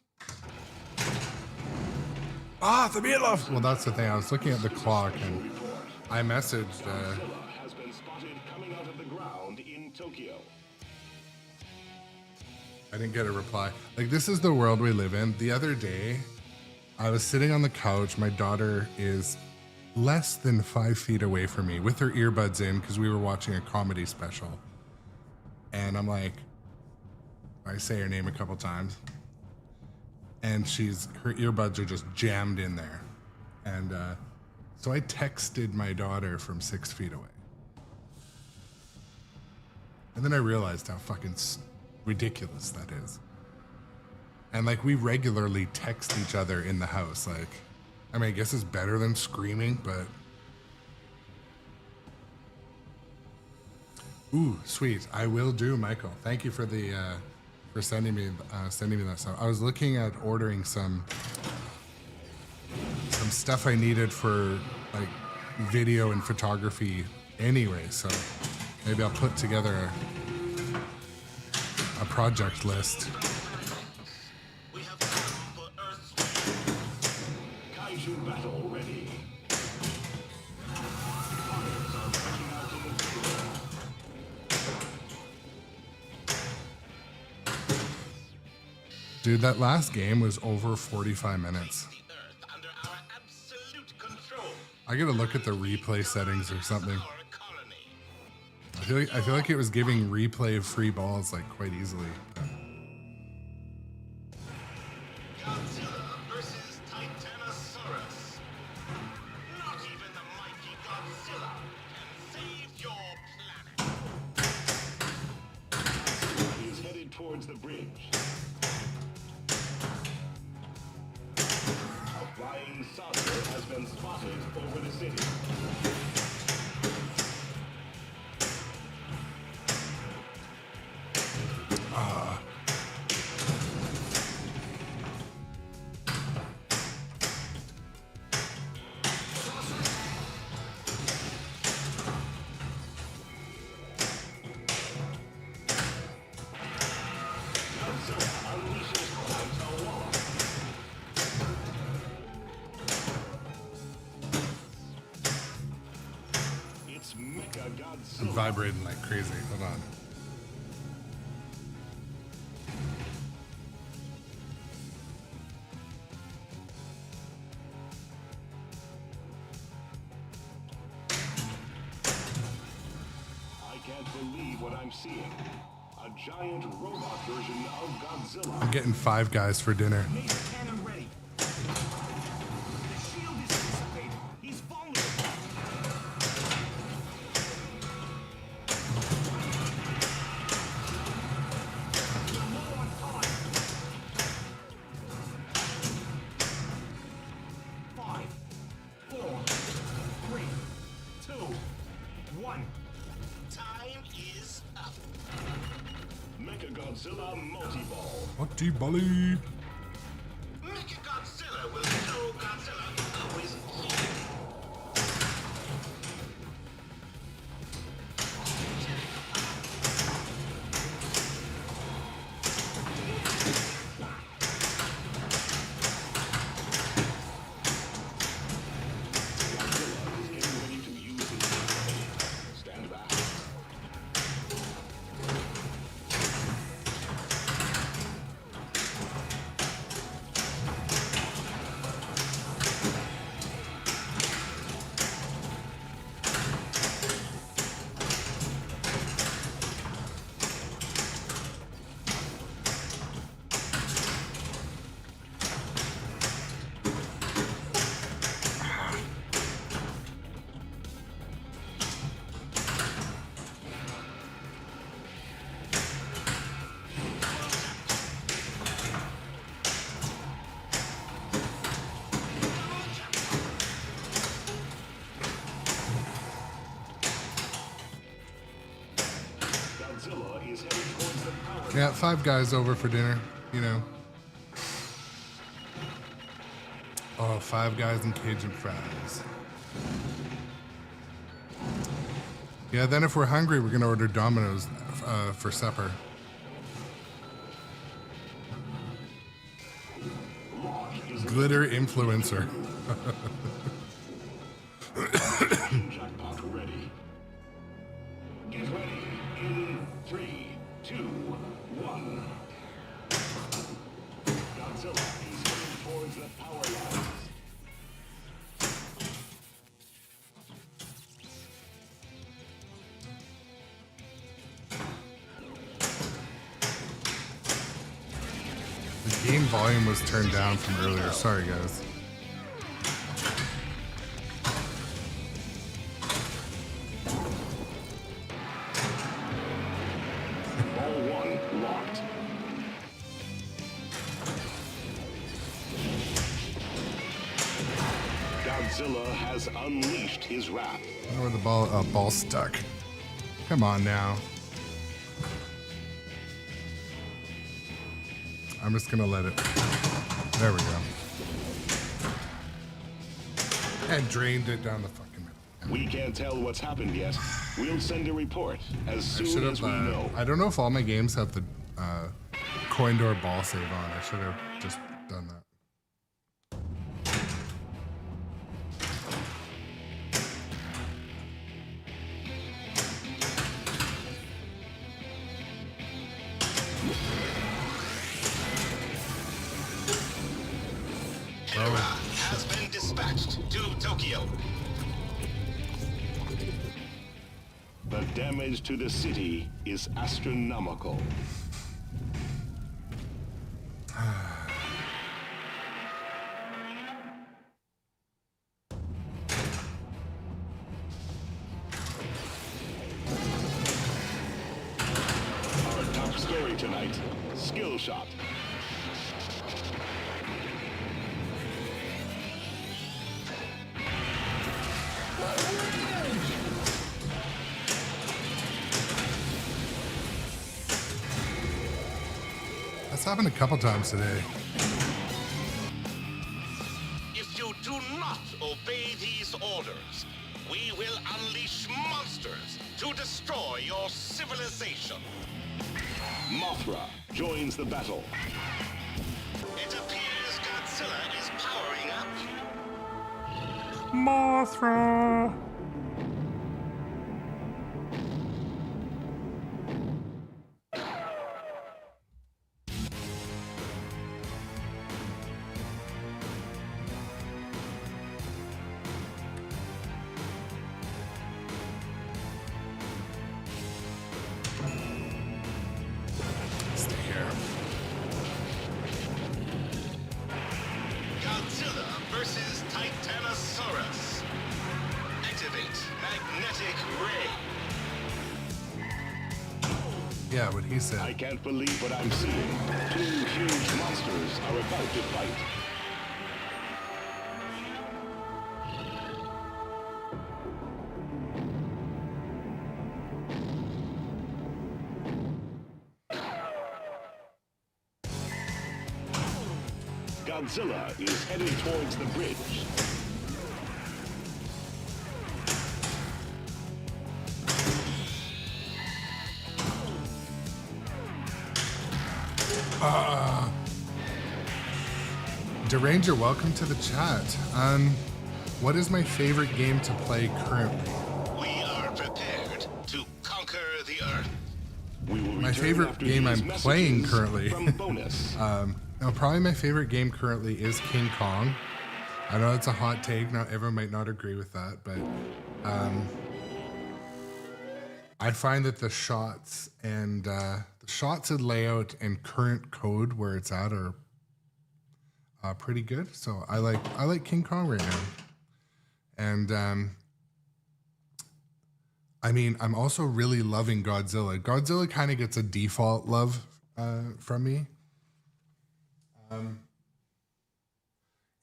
Ah, the meatloaf. Well, that's the thing. I was looking at the clock and I messaged. Godzilla has been spotted coming out of the ground in Tokyo. I didn't get a reply. Like, this is the world we live in. The other day, I was sitting on the couch. My daughter is less than 5 feet away from me with her earbuds in because we were watching a comedy special. And I'm like, I say her name a couple times. And her earbuds are just jammed in there. And so I texted my daughter from 6 feet away. And then I realized how fucking ridiculous that is. And like, we regularly text each other in the house. Like, I mean, I guess it's better than screaming, but. Ooh, sweet. I will do, Michael. Thank you for the for sending me that stuff. I was looking at ordering some stuff I needed for like video and photography anyway, so maybe I'll put together a project list. We have come for Earth's Kaiju battle ready. Fires are breaking out in the field. Dude, that last game was over 45 minutes. the Earth under our absolute control. I gotta look at the replay settings or something. Our colony. I feel like it was giving replay of free balls like quite easily. Godzilla versus Titanosaurus. Not even the mighty Godzilla can save your planet. He is headed towards the bridge. A flying saucer has been spotted over the city. Godzilla unleashes quite a wall. It's Mecha I'm Godzilla. vibrating like crazy. Hold on. I can't believe what I'm seeing. A giant robot version of Godzilla. I'm getting 5 guys for dinner. Laser cannon ready. The shield is dissipated. He's vulnerable. We're low on time. 5, Hotty Bolly. Godzilla will show Godzilla who is king. Stand back. Godzilla is heading towards the power. Yeah, Five Guys over for dinner, you know. Oh, Five Guys and Cajun fries. Yeah, then if we're hungry, we're gonna order Domino's for supper. Glitter influencer. Jackpot ready. Get ready in 3, 2, 1. Godzilla is heading towards the power lines. The game volume was turned down from earlier. Sorry, guys. Ball 1 locked. Godzilla has unleashed his wrath. I don't know where the ball stuck. Come on now. I'm just gonna let it. There we go. And drained it down the fucking middle. We can't tell what's happened yet. We'll send a report as I soon should as have. we know. I don't know if all my games have the coin door ball save on. I should have just done that. Hera has been dispatched to Tokyo. The damage to the city is astronomical. Our top story tonight, skill shot. That's happened a couple times today. If you do not obey these orders, we will unleash monsters to destroy your civilization. Mothra joins the battle. It appears Godzilla is powering up. Mothra. Stay here. Godzilla versus Titanosaurus. Activate magnetic ray. Yeah, what he said. I can't believe what I'm seeing. Two huge monsters are about to fight. Godzilla is headed towards the bridge. Deranger, welcome to the chat. What is my favorite game to play currently? We are prepared to conquer the Earth. We will My return favorite after game these I'm playing messages currently. From bonus. No, probably my favorite game currently is King Kong. I know it's a hot take. Not everyone might not agree with that, but I find that the shots and layout and current code where it's at are pretty good. So I like King Kong right now, and I mean I'm also really loving Godzilla. Godzilla kind of gets a default love from me.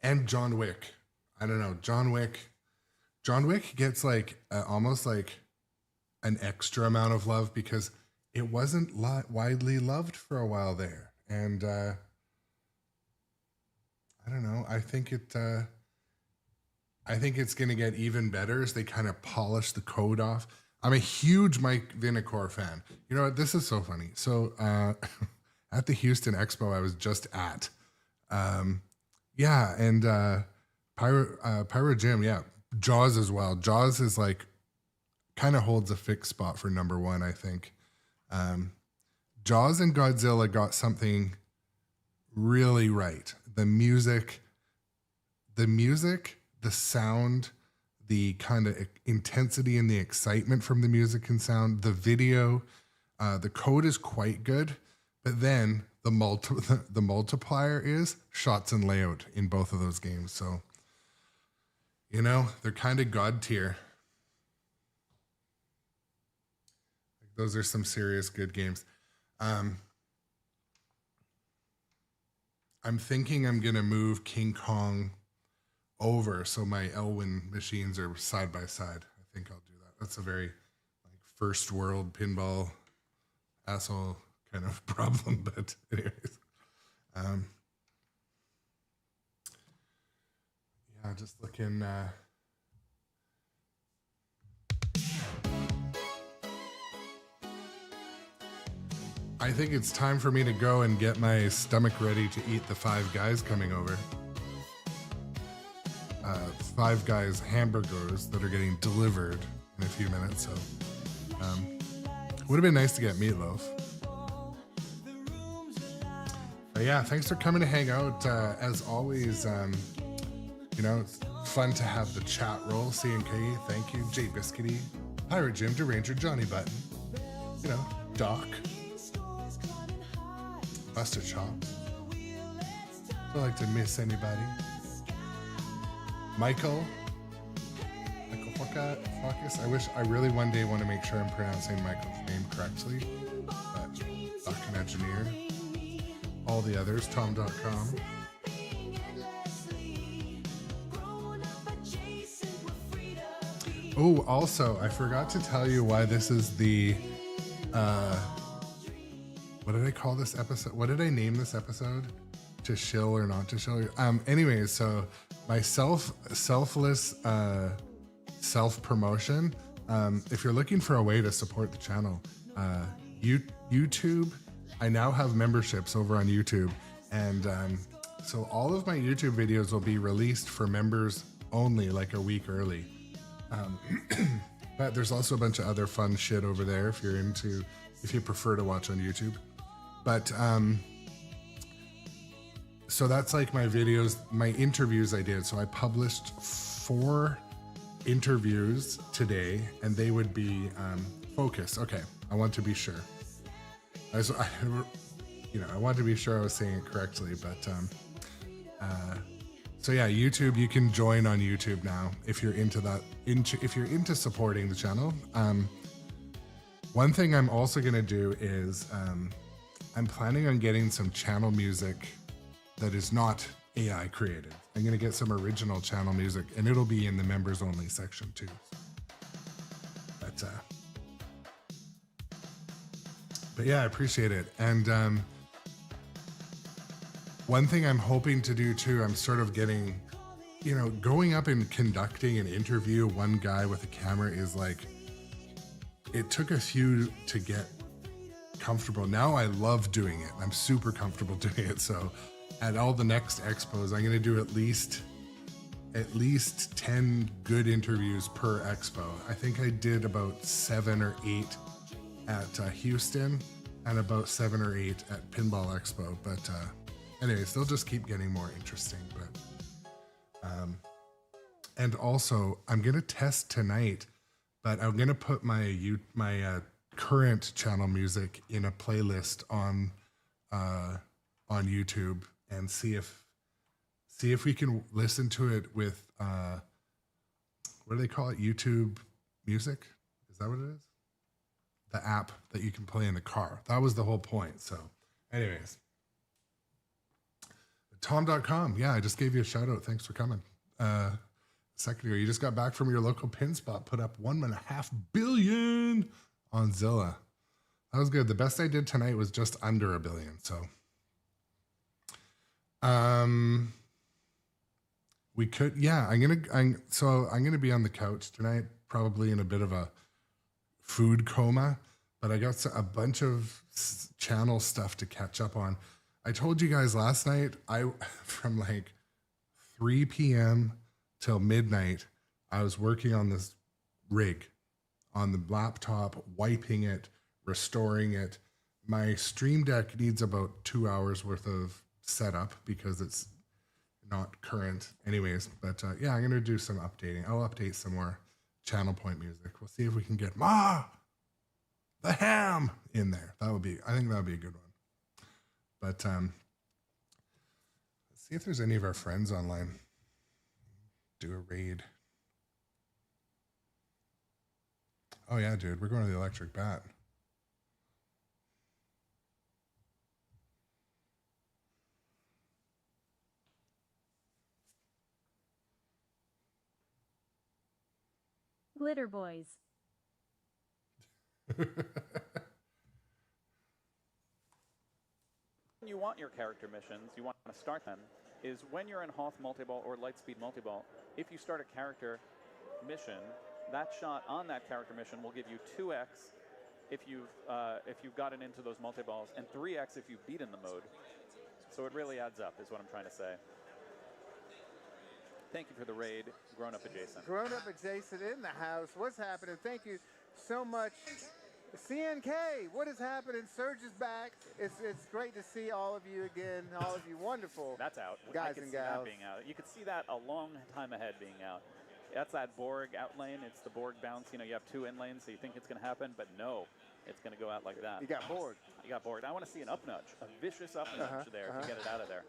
And John Wick. I don't know. John Wick gets like almost like an extra amount of love because it wasn't widely loved for a while there. And I don't know. I think it's going to get even better as they kind of polish the code off. I'm a huge Mike Vinacore fan. You know what? This is so funny. So at the Houston Expo I was just at, yeah, and Pyro Jim, yeah. Jaws as well. Jaws is like kind of holds a fixed spot for number one, I think. Jaws and Godzilla got something really right. The music, the sound, the kind of intensity and the excitement from the music and sound, the video, the code is quite good, but then the multiplier is shots and layout in both of those games. So, you know, they're kind of god tier. Those are some serious good games. I'm thinking I'm going to move King Kong over so my Elwyn machines are side by side. I think I'll do that. That's a very like first world pinball asshole kind of problem, but anyways, yeah, just looking. I think it's time for me to go and get my stomach ready to eat the Five Guys coming over. Five Guys hamburgers that are getting delivered in a few minutes. So, would have been nice to get meatloaf. But yeah, thanks for coming to hang out. As always, you know, it's fun to have the chat roll. C&K, thank you. Jay Biscuity, Pirate Jim, Deranger, Johnny Button, you know, Doc, Buster Chops. Don't like to miss anybody. Michael Focus. I really one day want to make sure I'm pronouncing Michael's name correctly. But Doc and Engineer. All the others, Tom.com. Oh, also, I forgot to tell you why this is the, what did I call this episode? What did I name this episode? To shill or not to shill? Anyways, so my selfless self-promotion. If you're looking for a way to support the channel, YouTube, I now have memberships over on YouTube, and so all of my YouTube videos will be released for members only, like a week early. But there's also a bunch of other fun shit over there if you prefer to watch on YouTube. But so that's like my videos, my interviews I did. So I published 4 interviews today, and they would be focus. Okay, I want to be sure. I want to be sure I was saying it correctly, but so yeah, YouTube, you can join on YouTube now if you're into that. If you're into supporting the channel. One thing I'm also gonna do is I'm planning on getting some channel music that is not AI created. I'm gonna get some original channel music, and it'll be in the members only section too. But yeah, I appreciate it. And one thing I'm hoping to do too, I'm sort of getting, going up and conducting an interview, one guy with a camera is like, it took a few to get comfortable. Now I love doing it. I'm super comfortable doing it. So at all the next expos, I'm going to do at least 10 good interviews per expo. I think I did about 7 or 8 at Houston and about 7 or 8 at Pinball Expo. But anyways, they'll just keep getting more interesting. But and also, I'm gonna test tonight, but I'm gonna put my current channel music in a playlist on YouTube and see if we can listen to it with what do they call it? YouTube Music? Is that what it is? The app that you can play in the car. That was the whole point. So, anyways. Tom.com. Yeah, I just gave you a shout out. Thanks for coming. A second ago, you just got back from your local pin spot, put up 1.5 billion on Zilla. That was good. The best I did tonight was just under 1 billion. So, we could, yeah, I'm gonna be on the couch tonight, probably in a bit of a food coma, but I got a bunch of channel stuff to catch up on. I told you guys last night, from like 3 p.m. till midnight, I was working on this rig on the laptop, wiping it, restoring it. My Stream Deck needs about 2 hours worth of setup because it's not current anyways. But yeah, I'm going to do some updating. I'll update some more channel point music. We'll see if we can get Ma the Ham in there. I think that would be a good one. But let's see if there's any of our friends online. Do a raid. Oh yeah, dude, we're going to the Electric Bat. Glitter Boys. You want your character missions, you want to start them, is when you're in Hoth Multiball or Lightspeed Multiball, if you start a character mission, that shot on that character mission will give you 2x if you've gotten into those multiballs, and 3x if you've beaten the mode. So it really adds up, is what I'm trying to say. Thank you for the raid, Grown Up Adjacent. Grown Up Adjacent in the house. What's happening? Thank you so much. CNK, what is happening? Surge is back. It's great to see all of you again, all of you wonderful. That's out. Guys I can and see gals. that being out. You could see that a long time ahead being out. That's that Borg out lane. It's the Borg bounce. You know, you have 2 in lanes, so you think it's going to happen, but no, it's going to go out like that. You got bored. You got bored. I want to see an up nudge, a vicious up nudge there to get it out of there.